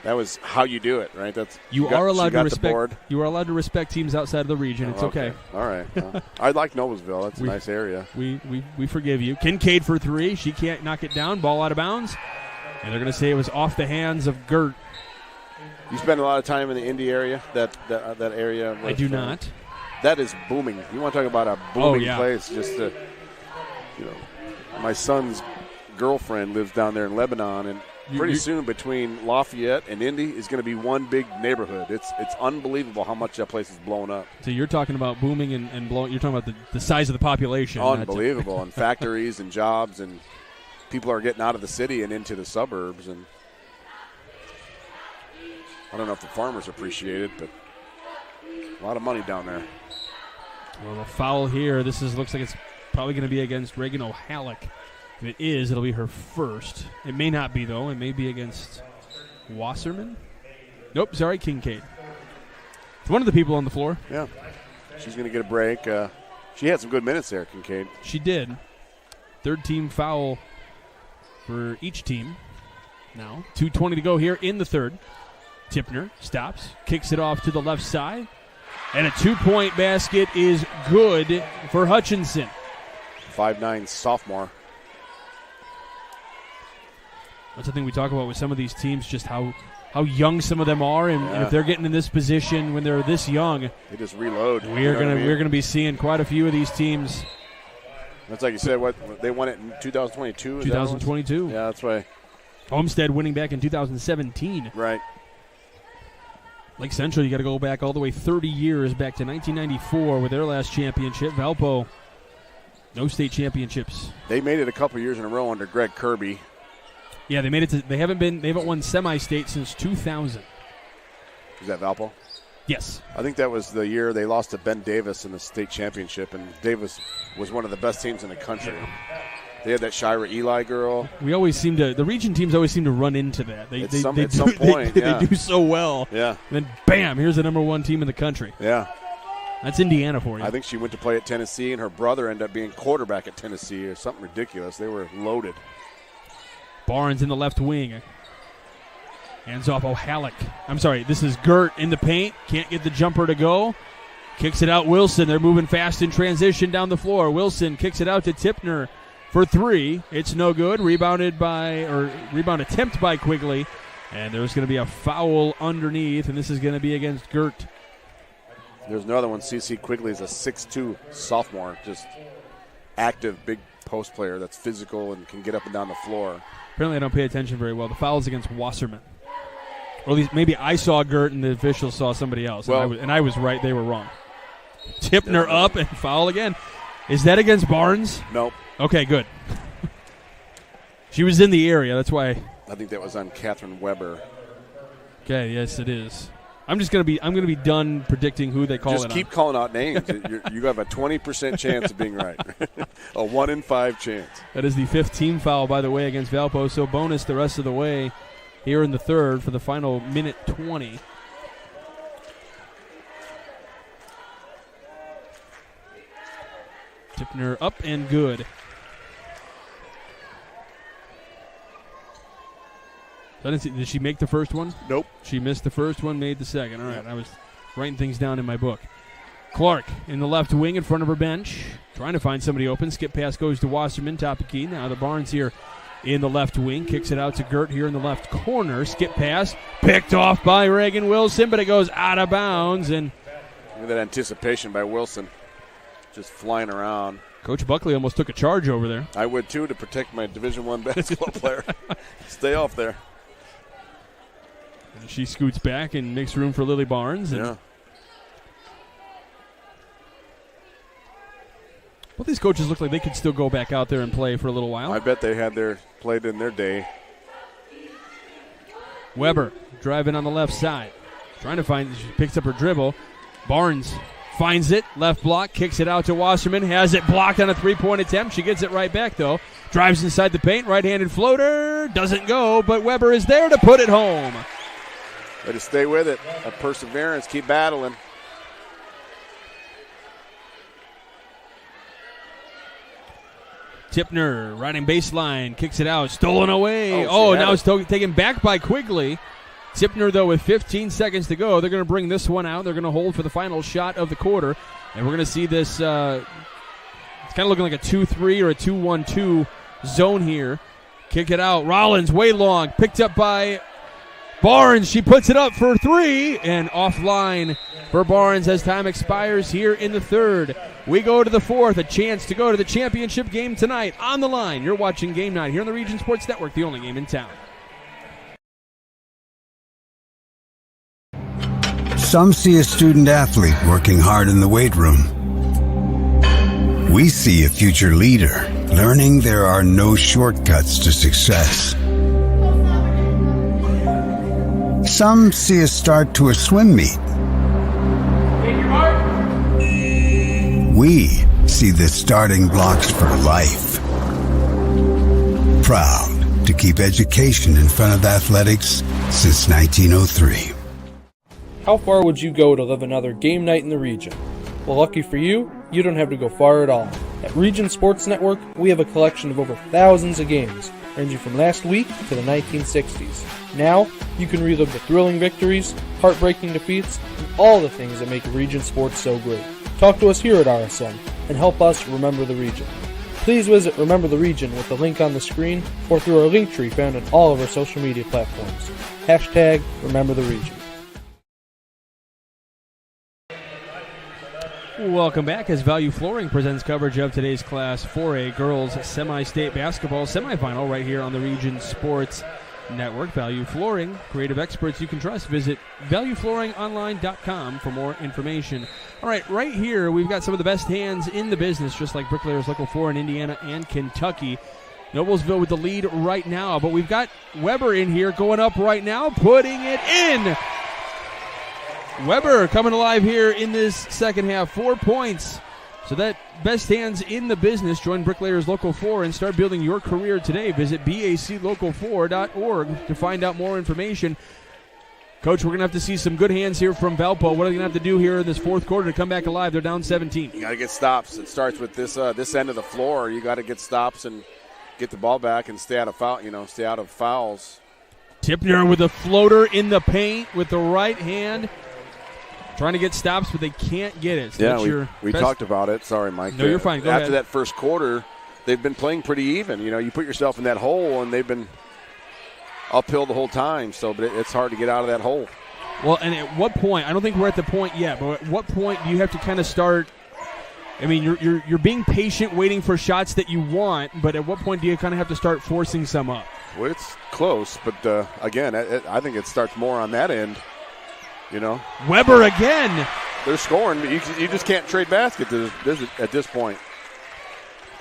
Speaker 2: That was how you do it, right?
Speaker 1: You are allowed to respect teams outside of the region. It's okay.
Speaker 2: All right. Well, I like Noblesville. That's a nice area.
Speaker 1: We forgive you. Kincaid for three. She can't knock it down. Ball out of bounds. And they're going to say it was off the hands of Gert.
Speaker 2: You spend a lot of time in the Indy area, that area.
Speaker 1: I do not.
Speaker 2: That is booming. You want to talk about a booming place? Just my son's girlfriend lives down there in Lebanon, and pretty soon between Lafayette and Indy is going to be one big neighborhood. It's unbelievable how much that place is blown up.
Speaker 1: So you're talking about booming and blowing. You're talking about the size of the population.
Speaker 2: Unbelievable. And factories and jobs, and people are getting out of the city and into the suburbs. And I don't know if the farmers appreciate it, but a lot of money down there.
Speaker 1: Well, the foul here. Looks like it's probably going to be against Reagan O'Halleck. If it is, it'll be her first. It may not be, though. It may be against Wasserman. Nope, sorry, Kincaid. It's one of the people on the floor.
Speaker 2: Yeah. She's going to get a break. She had some good minutes there, Kincaid.
Speaker 1: She did. Third team foul for each team. Now, 2:20 to go here in the third. Tipner stops, kicks it off to the left side. And a 2-point basket is good for Hutchinson.
Speaker 2: 5'9" sophomore.
Speaker 1: That's the thing we talk about with some of these teams, just how young some of them are, and if they're getting in this position when they're this young,
Speaker 2: they just reload.
Speaker 1: We're gonna be seeing quite a few of these teams.
Speaker 2: That's like you said. What they won it in 2022.
Speaker 1: 2022.
Speaker 2: Yeah, that's right.
Speaker 1: Homestead winning back in 2017.
Speaker 2: Right.
Speaker 1: Lake Central, you got to go back all the way 30 years back to 1994 with their last championship. Valpo, no state championships.
Speaker 2: They made it a couple years in a row under Greg Kirby.
Speaker 1: Yeah, they made it. They haven't won semi-state since 2000.
Speaker 2: Is that Valpo?
Speaker 1: Yes.
Speaker 2: I think that was the year they lost to Ben Davis in the state championship, and Davis was one of the best teams in the country. They had that Shira Eli girl.
Speaker 1: The region teams always seem to run into that. They do so well.
Speaker 2: Yeah.
Speaker 1: And then, bam, here's the number one team in the country.
Speaker 2: Yeah.
Speaker 1: That's Indiana for you.
Speaker 2: I think she went to play at Tennessee, and her brother ended up being quarterback at Tennessee or something ridiculous. They were loaded.
Speaker 1: Barnes in the left wing. Hands off O'Halleck. I'm sorry, this is Gert in the paint. Can't get the jumper to go. Kicks it out Wilson. They're moving fast in transition down the floor. Wilson kicks it out to Tipner for three. It's no good. Rebound attempt by Quigley. And there's going to be a foul underneath, and this is going to be against Gert.
Speaker 2: There's another one. CC Quigley is a 6'2 sophomore, just active, big post player that's physical and can get up and down the floor.
Speaker 1: Apparently I don't pay attention very well. The foul is against Wasserman. Or at least maybe I saw Gert and the officials saw somebody else.
Speaker 2: Well,
Speaker 1: and I was right. They were wrong. Tipner up and foul again. Is that against Barnes?
Speaker 2: Nope.
Speaker 1: Okay, good. She was in the area. That's why.
Speaker 2: I think that was on Catherine Weber.
Speaker 1: Okay, yes, it is. I'm gonna be done predicting who they call
Speaker 2: Just
Speaker 1: it.
Speaker 2: Keep calling out names. You have a 20% chance of being right. A 1 in 5 chance.
Speaker 1: That is the 5th team foul, by the way, against Valpo. So bonus the rest of the way here in the third for the final minute 20. Tipner up and good. Did she make the first one?
Speaker 2: Nope.
Speaker 1: She missed the first one, made the second. All right, I was writing things down in my book. Clark in the left wing in front of her bench, trying to find somebody open. Skip pass goes to Wasserman, top of key. Now the Barnes here in the left wing. Kicks it out to Gert here in the left corner. Skip pass picked off by Reagan Wilson, but it goes out of bounds. And
Speaker 2: look at that anticipation by Wilson. Just flying around.
Speaker 1: Coach Buckley almost took a charge over there.
Speaker 2: I would, too, to protect my Division I basketball player. Stay off there.
Speaker 1: And she scoots back and makes room for Lily Barnes. And both these coaches look like they could still go back out there and play for a little while.
Speaker 2: I bet they had played in their day.
Speaker 1: Weber driving on the left side. Trying to find, she picks up her dribble. Barnes finds it, left block, kicks it out to Wasserman, has it blocked on a three-point attempt. She gets it right back, though. Drives inside the paint, right-handed floater, doesn't go, but Weber is there to put it home.
Speaker 2: Way to stay with it. A perseverance, keep battling.
Speaker 1: Tipner, riding baseline, kicks it out, stolen away. Now it's taken back by Quigley. Tipner, though, with 15 seconds to go, they're going to bring this one out. They're going to hold for the final shot of the quarter. And we're going to see this, it's kind of looking like a 2-3 or a 2-1-2 zone here. Kick it out. Rollins, way long, picked up by Barnes. She puts it up for 3 and offline for Barnes as time expires here in the third. We go to the fourth, a chance to go to the championship game tonight on the line. You're watching Game Night here on the Region Sports Network, the only game in town.
Speaker 6: Some see a student athlete working hard in the weight room. We see a future leader learning there are no shortcuts to success. Some see a start to a swim meet. We see the starting blocks for life. Proud to keep education in front of athletics since 1903.
Speaker 4: How far would you go to live another game night in the region? Well, lucky for you, you don't have to go far at all. At Region Sports Network, we have a collection of over thousands of games, ranging from last week to the 1960s. Now, you can relive the thrilling victories, heartbreaking defeats, and all the things that make Region Sports so great. Talk to us here at RSN and help us remember the region. Please visit Remember the Region with the link on the screen or through our link tree found on all of our social media platforms. Hashtag Remember the Region.
Speaker 1: Welcome back as Value Flooring presents coverage of today's Class 4A Girls Semi-State Basketball Semifinal right here on the Region Sports Network. Value Flooring, creative experts you can trust. Visit valueflooringonline.com for more information. All right here we've got some of the best hands in the business, just like Bricklayers Local 4 in Indiana and Kentucky. Noblesville with the lead right now, but we've got Weber in here going up right now, putting it in. Weber coming alive here in this second half, 4 points. So that best hands in the business. Join Bricklayers Local 4 and start building your career today. Visit baclocal4.org to find out more information. Coach, we're going to have to see some good hands here from Valpo. What are they going to have to do here in this fourth quarter to come back alive? They're down 17.
Speaker 2: You got to get stops. It starts with this end of the floor. You got to get stops and get the ball back and stay out of fouls.
Speaker 1: Tipner with a floater in the paint with the right hand. Trying to get stops, but they can't get it. So
Speaker 2: we talked about it. Sorry, Mike.
Speaker 1: No, you're fine. Go
Speaker 2: ahead.
Speaker 1: After
Speaker 2: that first quarter, they've been playing pretty even. You put yourself in that hole, and they've been uphill the whole time. But it's hard to get out of that hole.
Speaker 1: Well, and at what point? I don't think we're at the point yet. But at what point do you have to kind of start? I mean, you're being patient, waiting for shots that you want. But at what point do you kind of have to start forcing some up?
Speaker 2: Well, it's close, but again, I think it starts more on that end. You know,
Speaker 1: Weber again.
Speaker 2: They're scoring. You just can't trade baskets at this point.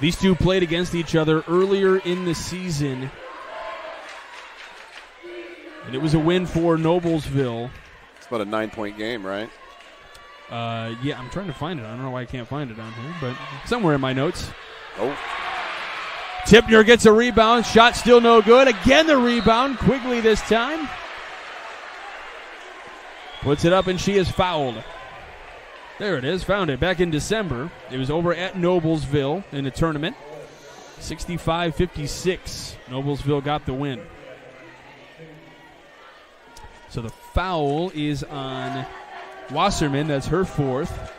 Speaker 1: These two played against each other earlier in the season, and it was a win for Noblesville.
Speaker 2: It's about a 9-point game, right?
Speaker 1: Yeah, I'm trying to find it. I don't know why I can't find it on here, but somewhere in my notes.
Speaker 2: Oh.
Speaker 1: Tipner gets a rebound. Shot still no good. Again the rebound. Quigley this time. Puts it up, and she is fouled. There it is. Found it back in December. It was over at Noblesville in a tournament. 65-56. Noblesville got the win. So the foul is on Wasserman. That's her fourth.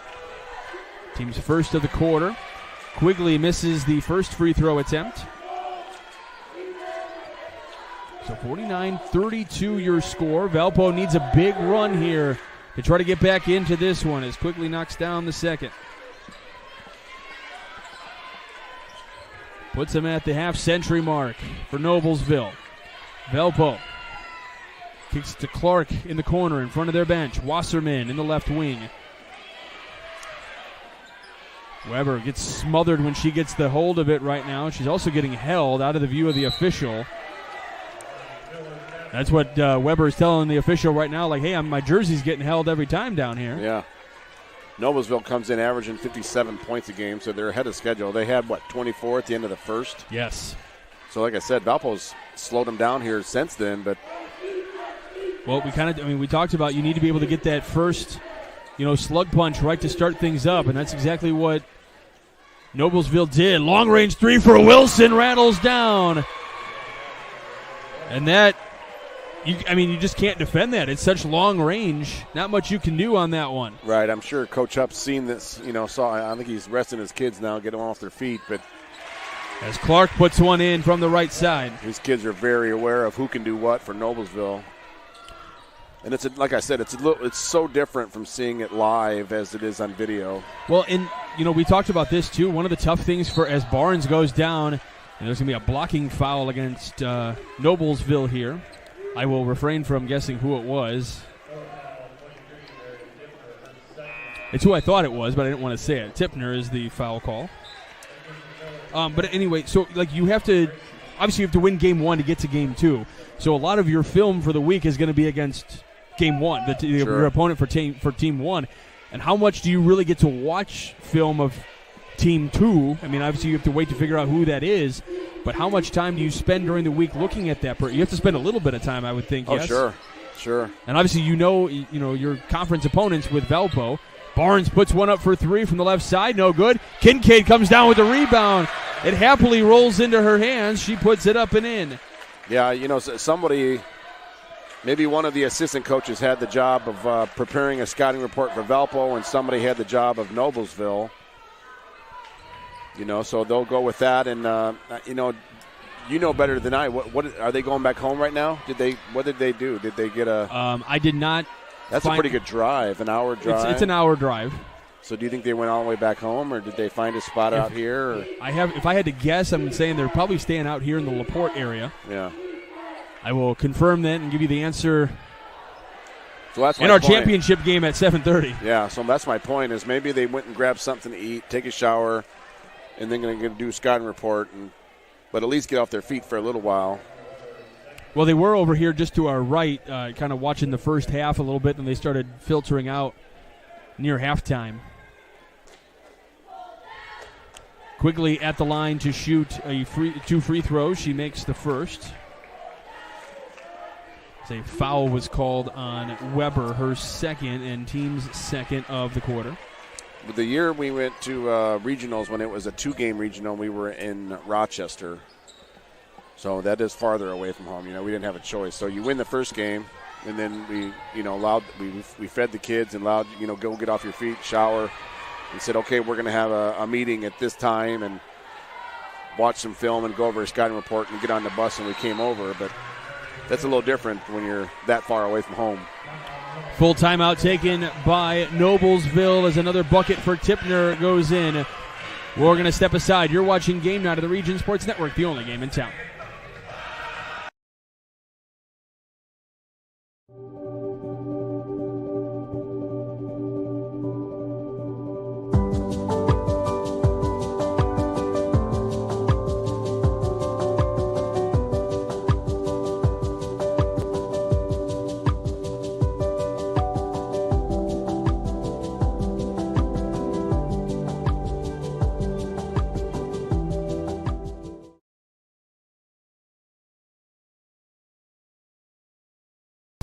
Speaker 1: Team's first of the quarter. Quigley misses the first free throw attempt. So 49-32 your score. Valpo needs a big run here to try to get back into this one as Quigley knocks down the second. Puts him at the half-century mark for Noblesville. Valpo kicks to Clark in the corner in front of their bench. Wasserman in the left wing. Weber gets smothered when she gets the hold of it right now. She's also getting held out of the view of the official. That's what Weber is telling the official right now, like, hey, my jersey's getting held every time down here.
Speaker 2: Yeah. Noblesville comes in averaging 57 points a game, so they're ahead of schedule. They had, 24 at the end of the first?
Speaker 1: Yes.
Speaker 2: So, like I said, Valpo's slowed them down here since then, but...
Speaker 1: Well, we talked about you need to be able to get that first, slug punch right to start things up, and that's exactly what Noblesville did. Long-range three for Wilson, rattles down. And that, you just can't defend that. It's such long range. Not much you can do on that one.
Speaker 2: Right, I'm sure Coach Hupp's seen this, I think he's resting his kids now, get them off their feet, but...
Speaker 1: As Clark puts one in from the right side.
Speaker 2: His kids are very aware of who can do what for Noblesville. And like I said, it's so different from seeing it live as it is on video.
Speaker 1: Well, and we talked about this too. One of the tough things as Barnes goes down, and there's going to be a blocking foul against Noblesville here. I will refrain from guessing who it was. It's who I thought it was, but I didn't want to say it. Tipner is the foul call. But anyway, so you have to win game one to get to game two. So a lot of your film for the week is going to be against game one, your opponent for team one. And how much do you really get to watch film of team two? I mean, obviously you have to wait to figure out who that is, but how much time do you spend during the week looking at that? You have to spend a little bit of time, I would think.
Speaker 2: Oh,
Speaker 1: yes?
Speaker 2: Sure.
Speaker 1: And obviously your conference opponents with Valpo. Barnes puts one up for three from the left side, no good. Kincaid comes down with the rebound. It happily rolls into her hands. She puts it up and in.
Speaker 2: Yeah, somebody, maybe one of the assistant coaches had the job of preparing a scouting report for Valpo, and somebody had the job of Noblesville. So they'll go with that, and better than I. What are they going back home right now? What did they do? Did they get a?
Speaker 1: I did not.
Speaker 2: That's a pretty good drive, an hour drive.
Speaker 1: It's an hour drive.
Speaker 2: So do you think they went all the way back home, or did they find a spot out here? Or?
Speaker 1: If I had to guess, I'm saying they're probably staying out here in the LaPorte area.
Speaker 2: Yeah.
Speaker 1: I will confirm that and give you the answer
Speaker 2: so that's
Speaker 1: in our championship game at 7:30.
Speaker 2: Yeah, so that's my point is maybe they went and grabbed something to eat, take a shower, and then going to do a scouting report, but at least get off their feet for a little while.
Speaker 1: Well, they were over here just to our right, kind of watching the first half a little bit, and they started filtering out near halftime. Quigley at the line to shoot two free throws. She makes the first. A foul was called on Weber, her second, and team's second of the quarter.
Speaker 2: The year we went to regionals, when it was a 2-game regional, we were in Rochester. So that is farther away from home. We didn't have a choice. So you win the first game, and then we fed the kids and allowed, go get off your feet, shower, and said, okay, we're going to have a meeting at this time and watch some film and go over a scouting report and get on the bus, and we came over. But that's a little different when you're that far away from home.
Speaker 1: Full timeout taken by Noblesville as another bucket for Tipner goes in. We're going to step aside. You're watching Game Night of the Region Sports Network, the only game in town.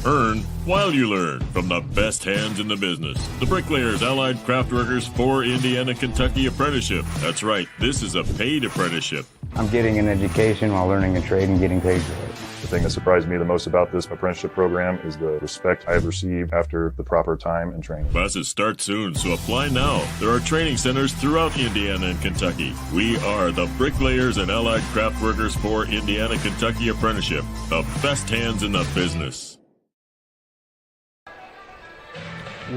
Speaker 12: Earn while you learn from the best hands in the business. The Bricklayers Allied Craft Workers for Indiana, Kentucky Apprenticeship. That's right, this is a paid apprenticeship.
Speaker 13: I'm getting an education while learning a trade and getting paid for it.
Speaker 14: The thing that surprised me the most about this apprenticeship program is the respect I have received after the proper time and training.
Speaker 12: Classes start soon, so apply now. There are training centers throughout Indiana and Kentucky. We are the Bricklayers and Allied Craft Workers for Indiana, Kentucky Apprenticeship. The best hands in the business.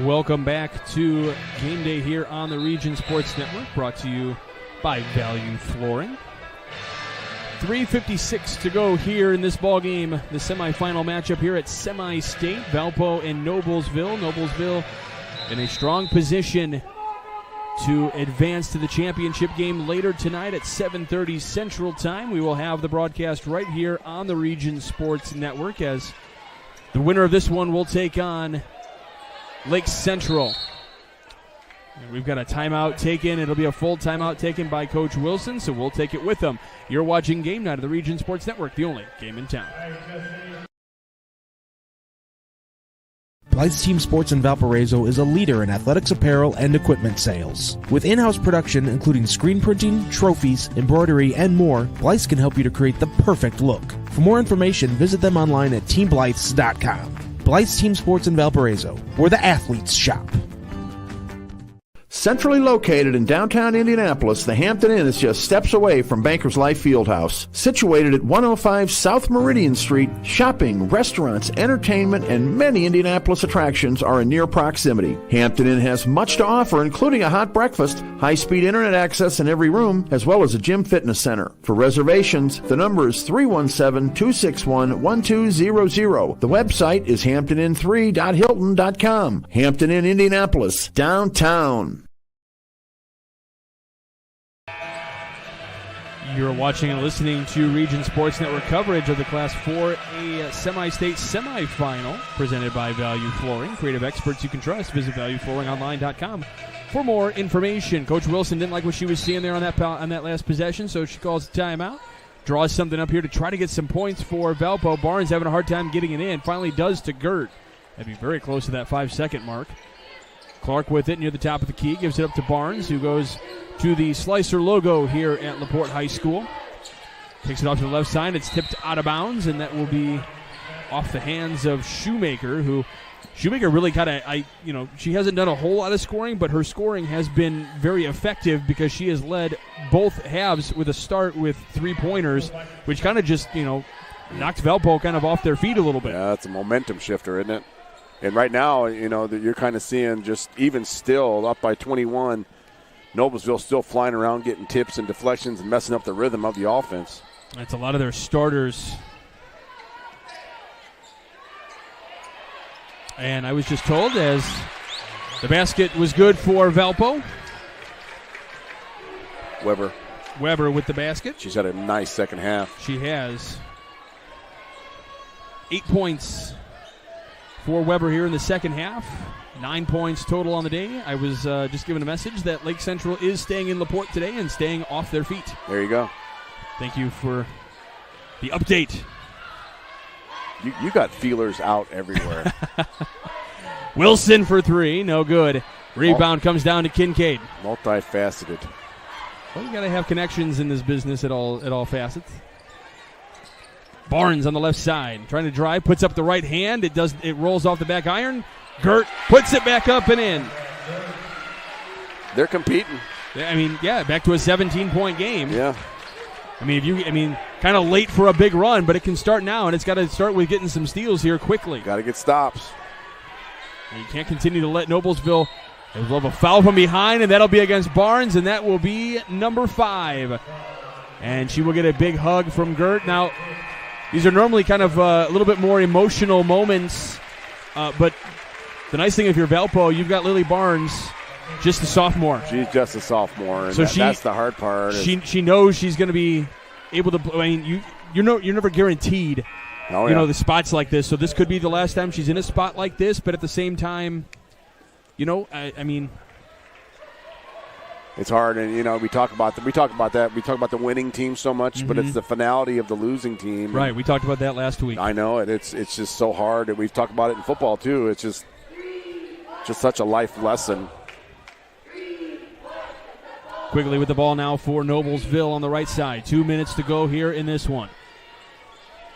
Speaker 1: Welcome back to Game Day here on the Region Sports Network, brought to you by Value Flooring. 3:56 to go here in this ball game, the semifinal matchup here at Semi-State, Valpo and Noblesville. Noblesville in a strong position to advance to the championship game later tonight at 7:30 Central Time. We will have the broadcast right here on the Region Sports Network, as the winner of this one will take on Lake Central. We've got a timeout taken. It'll be a full timeout taken by Coach Wilson, so we'll take it with them. You're watching Game Night of the Region Sports Network, the only game in town.
Speaker 9: Blythe's Team Sports in Valparaiso is a leader in athletics apparel and equipment sales. With in-house production including screen printing, trophies, embroidery, and more, Blythe's can help you to create the perfect look. For more information, visit them online at teamblythes.com. Blythe's Team Sports in Valparaiso, where the athletes shop.
Speaker 15: Centrally located in downtown Indianapolis, the Hampton Inn is just steps away from Bankers Life Fieldhouse. Situated at 105 South Meridian Street, shopping, restaurants, entertainment, and many Indianapolis attractions are in near proximity. Hampton Inn has much to offer, including a hot breakfast, high-speed internet access in every room, as well as a gym fitness center. For reservations, the number is 317-261-1200. The website is hamptonin3.hilton.com. Hampton Inn, Indianapolis, downtown.
Speaker 1: You're watching and listening to Region Sports Network coverage of the Class 4A Semi-State semifinal, presented by Value Flooring. Creative experts you can trust. Visit valueflooringonline.com for more information. Coach Wilson didn't like what she was seeing there on that last possession, so she calls a timeout. Draws something up here to try to get some points for Valpo. Barnes having a hard time getting it in. Finally does to Gert. That'd be very close to that 5-second mark. Clark with it near the top of the key. Gives it up to Barnes, who goes to the Slicer logo here at LaPorte High School. Takes it off to the left side. It's tipped out of bounds, and that will be off the hands of Shoemaker, who Shoemaker really she hasn't done a whole lot of scoring, but her scoring has been very effective because she has led both halves with a start with 3-pointers, which kind of just, knocked Valpo kind of off their feet a little bit.
Speaker 2: Yeah, it's a momentum shifter, isn't it? And right now, that you're kind of seeing just even still up by 21, Noblesville still flying around getting tips and deflections and messing up the rhythm of the offense.
Speaker 1: That's a lot of their starters. And I was just told as the basket was good for Valpo. Weber with the basket.
Speaker 2: She's had a nice second half.
Speaker 1: She has. 8 points for Weber here in the second half. 9 points total on the day. I was just given a message that Lake Central is staying in LaPorte today and staying off their feet.
Speaker 2: There you go.
Speaker 1: Thank you for the update.
Speaker 2: You got feelers out everywhere.
Speaker 1: Wilson for 3, no good. Rebound comes down to Kincaid.
Speaker 2: Multifaceted.
Speaker 1: Well, you got to have connections in this business at all facets. Barnes on the left side, trying to drive, puts up the right hand. It rolls off the back iron. Gert puts it back up and in.
Speaker 2: They're competing.
Speaker 1: Back to a 17-point game.
Speaker 2: Yeah.
Speaker 1: Kind of late for a big run, but it can start now, and it's got to start with getting some steals here quickly.
Speaker 2: Got to get stops.
Speaker 1: And you can't continue to let Noblesville have a foul from behind, and that'll be against Barnes, and that will be number 5. And she will get a big hug from Gert. Now, these are normally kind of a little bit more emotional moments, but the nice thing if you're Valpo, you've got Lily Barnes, just a sophomore.
Speaker 2: She's just a sophomore, and that's the hard part.
Speaker 1: She knows she's going to be able to. You're never guaranteed. The spots like this. So this could be the last time she's in a spot like this. But at the same time, And
Speaker 2: it's hard, and we talk about that. We talk about the winning team so much, but it's the finality of the losing team.
Speaker 1: Right, we talked about that last week.
Speaker 2: I know it. It's just so hard, and we've talked about it in football too. It's just such a life lesson.
Speaker 1: Quigley with the ball now for Noblesville on the right side. 2 minutes to go here in this one.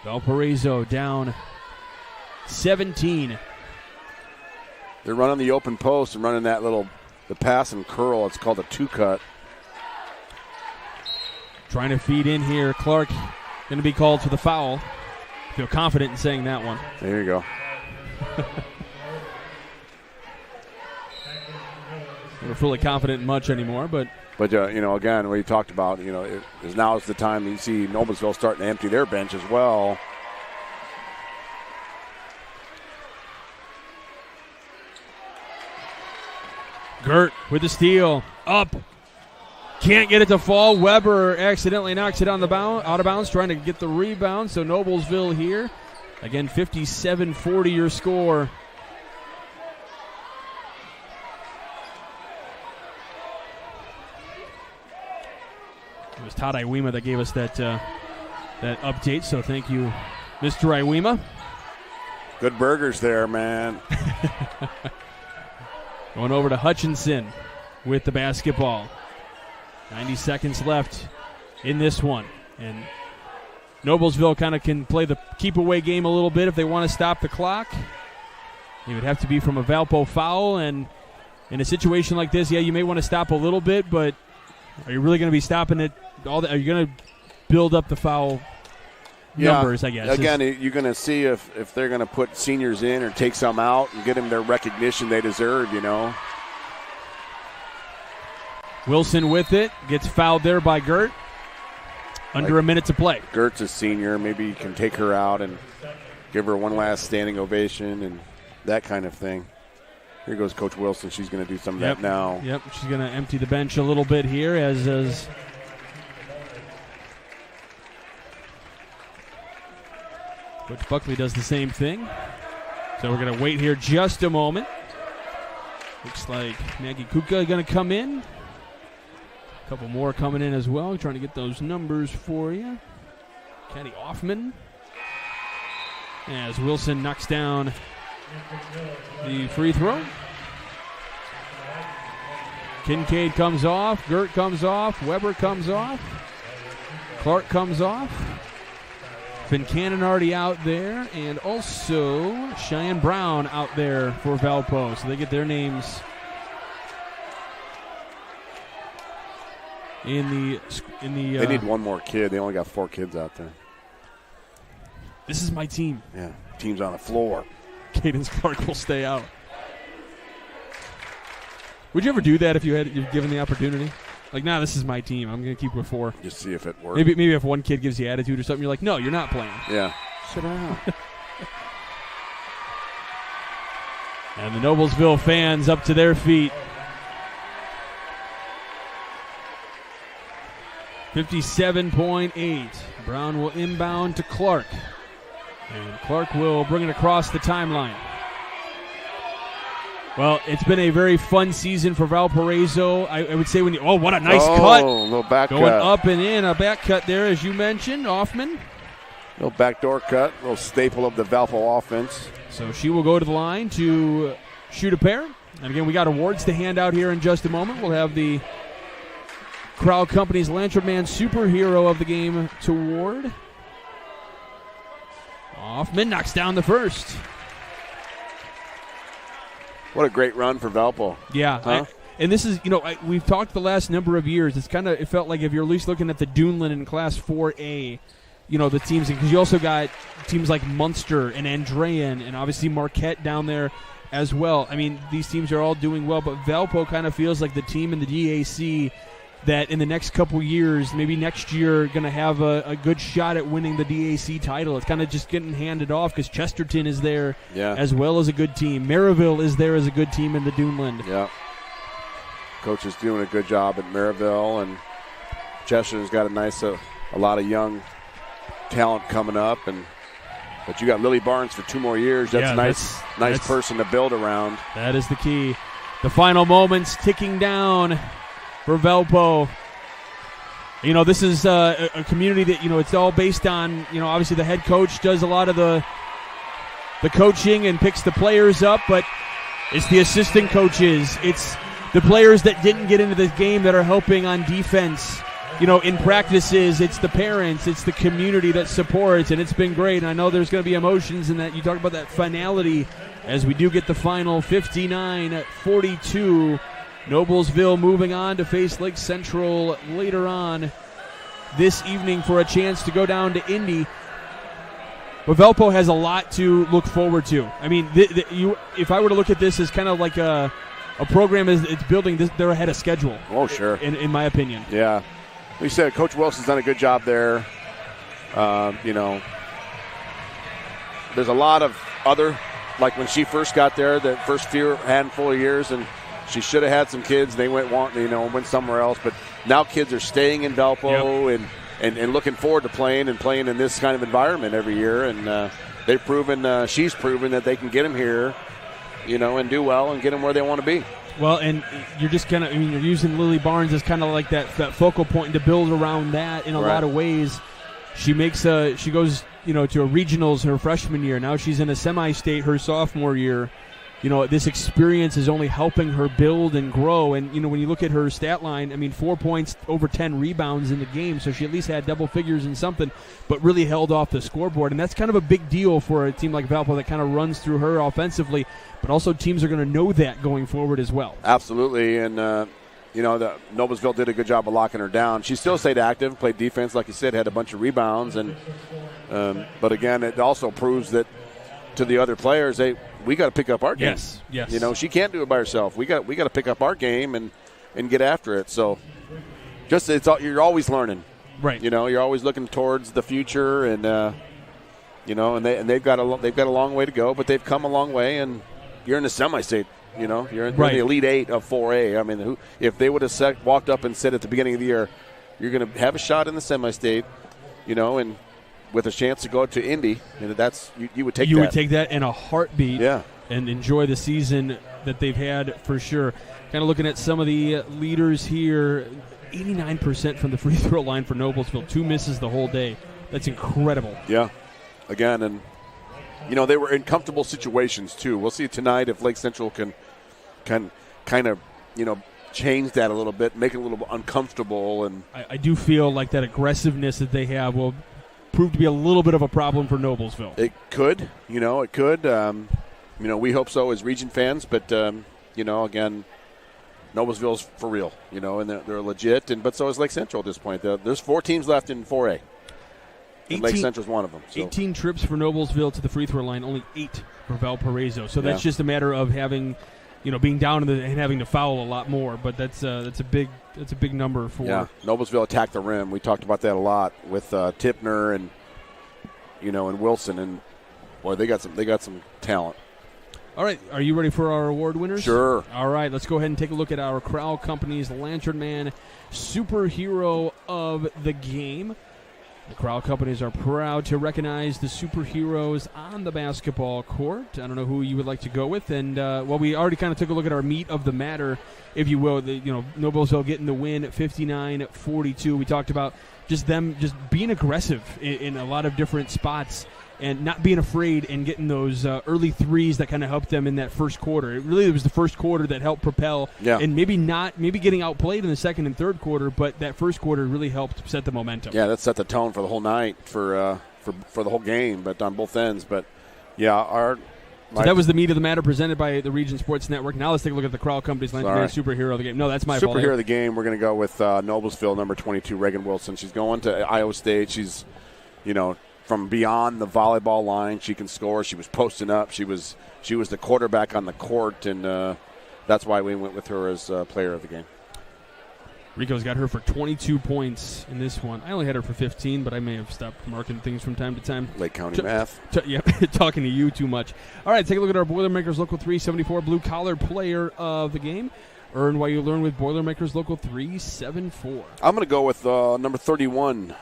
Speaker 1: Valparaiso down 17.
Speaker 2: They're running the open post and running the pass and curl. It's called a two-cut.
Speaker 1: Trying to feed in here. Clark going to be called for the foul. Feel confident in saying that one.
Speaker 2: There you go.
Speaker 1: We're fully confident in much anymore, but
Speaker 2: again, we talked about, now is the time you see Noblesville starting to empty their bench as well.
Speaker 1: Gert with the steal. Up. Can't get it to fall. Weber accidentally knocks it out of bounds, trying to get the rebound. So Noblesville here. Again, 57-40 your score. It was Todd Iwema that gave us that update, so thank you, Mr. Iwema.
Speaker 2: Good burgers there, man.
Speaker 1: Going over to Hutchinson with the basketball. 90 seconds left in this one. And Noblesville kind of can play the keep-away game a little bit if they want to stop the clock. It would have to be from a Valpo foul, and in a situation like this, you may want to stop a little bit, but are you really going to be stopping it? Are you going to build up the foul numbers, I guess?
Speaker 2: Again, you're going to see if they're going to put seniors in or take some out and get them their recognition they deserve,
Speaker 1: Wilson with it. Gets fouled there by Gert. Under a minute to play.
Speaker 2: Gert's a senior. Maybe you can take her out and give her one last standing ovation and that kind of thing. Here goes Coach Wilson. She's going to do some of that now.
Speaker 1: Yep, she's going to empty the bench a little bit here as Coach Buckley does the same thing. So we're going to wait here just a moment. Looks like Maggie Kuka going to come in. A couple more coming in as well. Trying to get those numbers for you. Kenny Offman. As Wilson knocks down the free throw. Kincaid comes off. Gert comes off. Weber comes off. Clark comes off. Fincannon already out there. And also Cheyenne Brown out there for Valpo. So they get their names in the
Speaker 2: they need one more kid. They only got 4 kids out there.
Speaker 1: This is my team.
Speaker 2: Yeah, team's on the floor.
Speaker 1: Cadence Clark will stay out. Would you ever do that if you're given the opportunity? Like, this is my team. I'm going to keep with 4.
Speaker 2: Just see if it works.
Speaker 1: Maybe if one kid gives you attitude or something, you're like, no, you're not playing.
Speaker 2: Yeah. Sit down.
Speaker 1: And the Noblesville fans up to their feet. 57.8. Brown will inbound to Clark. And Clark will bring it across the timeline. Well, it's been a very fun season for Valparaiso. I would say what a nice cut.
Speaker 2: Little back
Speaker 1: Going
Speaker 2: cut.
Speaker 1: up and in, a back cut there, as you mentioned, Offman.
Speaker 2: Little backdoor cut, little staple of the Valpo offense.
Speaker 1: So she will go to the line to shoot a pair. And again, we got awards to hand out here in just a moment. We'll have the Crowell Company's Lantern Man Superhero of the Game to award. Offman knocks down the first.
Speaker 2: What a great run for Valpo.
Speaker 1: Yeah.
Speaker 2: Huh?
Speaker 1: And this is, we've talked the last number of years. It felt like if you're at least looking at the Duneland in Class 4A, the teams, because you also got teams like Munster and Andrean and obviously Marquette down there as well. I mean, these teams are all doing well, but Valpo kind of feels like the team in the DAC that in the next couple years, maybe next year, going to have a good shot at winning the DAC title. It's kind of just getting handed off because Chesterton is there as well as a good team. Maryville is there as a good team in the Duneland.
Speaker 2: Yeah. Coach is doing a good job at Maryville, and Chesterton's got a lot of young talent coming up, but you got Lily Barnes for 2 more years. That's nice person to build around.
Speaker 1: That is the key. The final moments ticking down for Valpo. This is a community that, it's all based on, obviously the head coach does a lot of the coaching and picks the players up, but it's the assistant coaches. It's the players that didn't get into the game that are helping on defense. In practices, it's the parents, it's the community that supports, and it's been great. And I know there's going to be emotions in that. You talk about that finality as we do get the final 59-42. Noblesville moving on to face Lake Central later on this evening for a chance to go down to Indy. But Valpo has a lot to look forward to. I mean, if I were to look at this as kind of like a program as it's building, they're ahead of schedule.
Speaker 2: Oh, sure.
Speaker 1: In my opinion.
Speaker 2: Yeah. We said Coach Wilson's done a good job there. There's a lot of other, like when she first got there, the first handful of years, and she should have had some kids. They went somewhere else. But now kids are staying in Valpo and looking forward to playing in this kind of environment every year. And they've proven, she's proven that they can get them here, and do well and get them where they want to be.
Speaker 1: Well, and you're just you're using Lily Barnes as kind of like that focal point and to build around that in a lot of ways. She goes, to a regionals her freshman year. Now she's in a semi-state her sophomore year. This experience is only helping her build and grow. And, when you look at her stat line, 4 points, over 10 rebounds in the game. So she at least had double figures in something, but really held off the scoreboard. And that's kind of a big deal for a team like Valpo that kind of runs through her offensively. But also teams are going to know that going forward as well.
Speaker 2: Absolutely. And, the Noblesville did a good job of locking her down. She still stayed active, played defense, like you said, had a bunch of rebounds. And but, again, it also proves that to the other players, we got to pick up our game.
Speaker 1: Yes.
Speaker 2: She can't do it by herself. We got to pick up our game and get after it. So, you're always learning,
Speaker 1: right?
Speaker 2: You're always looking towards the future, and and they've got a long way to go, but they've come a long way. And you're in the semi-state. You're in the Elite Eight of 4A. If they would have walked up and said at the beginning of the year, you're going to have a shot in the semi-state, and with a chance to go to Indy, and that's you would take that.
Speaker 1: You would take that in a heartbeat,
Speaker 2: yeah,
Speaker 1: and enjoy the season that they've had for sure. Kind of looking at some of the leaders here, 89% from the free throw line for Noblesville, 2 misses the whole day. That's incredible.
Speaker 2: Yeah, again, and they were in comfortable situations too. We'll see tonight if Lake Central can kind of change that a little bit, make it a little uncomfortable. And
Speaker 1: I do feel like that aggressiveness that they have will prove to be a little bit of a problem for Noblesville.
Speaker 2: It could, it could. We hope so as region fans, but again, Noblesville's for real, and they're legit, but so is Lake Central at this point. There's 4 teams left in 4A. And Lake Central's one of them. So. 18
Speaker 1: trips for Noblesville to the free throw line, only 8 for Valparaiso. So that's just a matter of having, being down and having to foul a lot more. But that's a big number for.
Speaker 2: Yeah, Noblesville attacked the rim. We talked about that a lot with Tipner and and Wilson, and boy, they got some talent.
Speaker 1: All right, are you ready for our award winners?
Speaker 2: Sure.
Speaker 1: All right, let's go ahead and take a look at our Crowell Company's Lantern Man Superhero of the Game. The Crowell Companies are proud to recognize the superheroes on the basketball court. I don't know who you would like to go with. And, we already kind of took a look at our meat of the matter, if you will. Noblesville getting the win, 59-42. We talked about just them just being aggressive in a lot of different spots and not being afraid and getting those early threes that kind of helped them in that first quarter. It was the first quarter that helped propel.
Speaker 2: Yeah.
Speaker 1: And maybe getting outplayed in the second and third quarter, but that first quarter really helped set the momentum.
Speaker 2: Yeah, that set the tone for the whole night, for the whole game, but on both ends. But, yeah,
Speaker 1: so that was the meat of the matter presented by the Region Sports Network. Now let's take a look at the Crowell Company's Lantern Man Superhero of the Game. No, that's my fault.
Speaker 2: Superhero of the Game, we're going to go with Noblesville, number 22, Reagan Wilson. She's going to Iowa State. She's, from beyond the volleyball line, she can score. She was posting up. She was the quarterback on the court, and that's why we went with her as player of the game.
Speaker 1: Rico's got her for 22 points in this one. I only had her for 15, but I may have stopped marking things from time to time.
Speaker 2: Lake County math.
Speaker 1: Talking to you too much. All right, take a look at our Boilermakers Local 374 Blue Collar Player of the Game. Earn while you learn with Boilermakers Local 374.
Speaker 2: I'm going to go with number 31,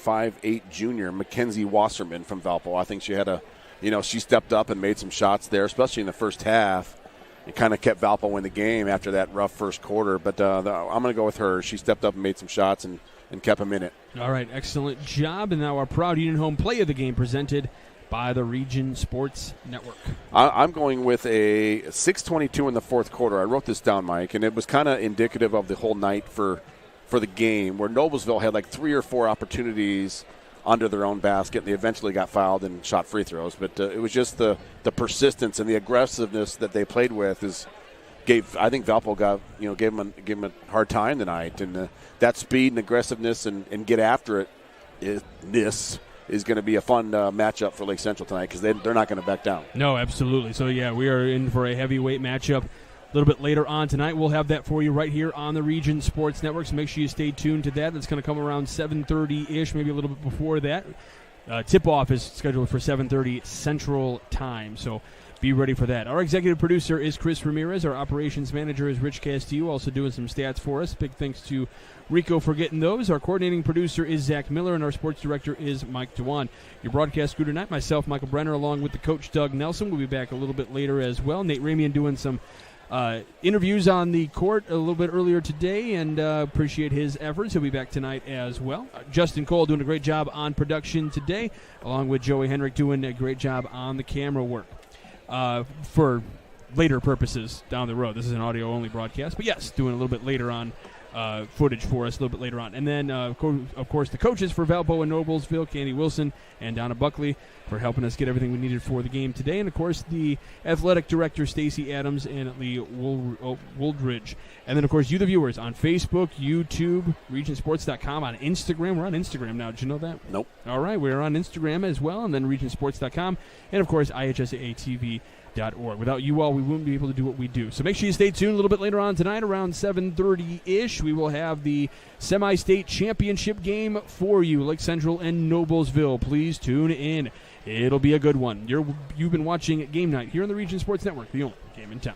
Speaker 2: 5'8" junior, Mackenzie Wasserman from Valpo. I think she had she stepped up and made some shots there, especially in the first half. it kind of kept Valpo in the game after that rough first quarter. But I'm going to go with her. She stepped up and made some shots and kept them in it.
Speaker 1: All right, excellent job. And now our proud Union Home play of the game presented by the Region Sports Network.
Speaker 2: I'm going with a 6:22 in the fourth quarter. I wrote this down, Mike, and it was kind of indicative of the whole night for the game, where Noblesville had like 3 or 4 opportunities under their own basket, and they eventually got fouled and shot free throws. But it was just the persistence and the aggressiveness that they played with I think Valpo gave them a hard time tonight, and that speed and aggressiveness and get after it is going to be a fun matchup for Lake Central tonight, because they're not going to back down.
Speaker 1: No, absolutely. So yeah, we are in for a heavyweight matchup a little bit later on tonight. We'll have that for you right here on the Region Sports Network, so make sure you stay tuned to that. That's going to come around 7:30-ish, maybe a little bit before that. Tip-off is scheduled for 7:30 Central Time, so be ready for that. Our executive producer is Chris Ramirez. Our operations manager is Rich Castillo, also doing some stats for us. Big thanks to Rico for getting those. Our coordinating producer is Zach Miller, and our sports director is Mike Dewan. Your broadcast crew tonight, myself, Michael Brenner, along with the coach, Doug Nelson. We'll be back a little bit later as well. Nate Ramian doing some interviews on the court a little bit earlier today, and appreciate his efforts. He'll be back tonight as well. Justin Cole doing a great job on production today, along with Joey Henrik doing a great job on the camera work. For later purposes down the road. This is an audio-only broadcast, but yes, doing a little bit later on footage for us a little bit later on. And then, of course, the coaches for Valpo and Noblesville, Candy Wilson and Donna Buckley, for helping us get everything we needed for the game today. And, of course, the athletic director, Stacy Adams, and Lee Woldridge. And then, of course, you, the viewers, on Facebook, YouTube, regionsports.com, on Instagram. We're on Instagram now. Did you know that?
Speaker 2: Nope.
Speaker 1: All right, we're on Instagram as well, and then regionsports.com, and, of course, IHSAA-TV.org. Without you all, we wouldn't be able to do what we do. So make sure you stay tuned a little bit later on tonight, around 7:30-ish. We will have the semi-state championship game for you, Lake Central and Noblesville. Please tune in. It'll be a good one. You've been watching Game Night here on the Region Sports Network, the only game in town.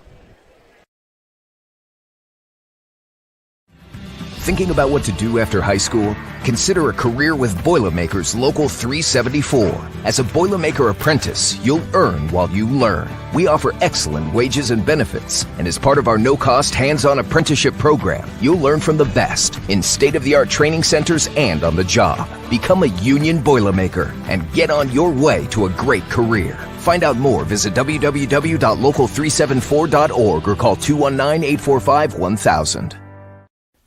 Speaker 16: Thinking about what to do after high school? Consider a career with Boilermakers Local 374. As a Boilermaker apprentice, you'll earn while you learn. We offer excellent wages and benefits, and as part of our no-cost hands-on apprenticeship program, you'll learn from the best in state-of-the-art training centers and on the job. Become a union Boilermaker and get on your way to a great career. Find out more, visit www.local374.org or call 219-845-1000.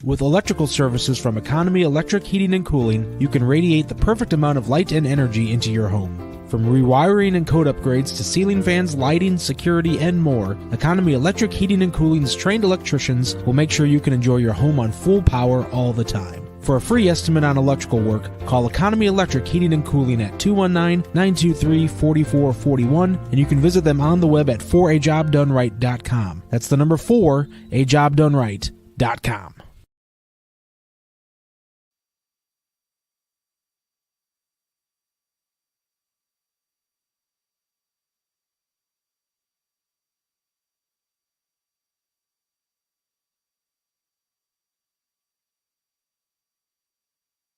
Speaker 9: With electrical services from Economy Electric Heating and Cooling, you can radiate the perfect amount of light and energy into your home. From rewiring and code upgrades to ceiling fans, lighting, security, and more, Economy Electric Heating and Cooling's trained electricians will make sure you can enjoy your home on full power all the time. For a free estimate on electrical work, call Economy Electric Heating and Cooling at 219-923-4441, and you can visit them on the web at 4ajobdoneright.com. That's the number 4ajobdoneright.com.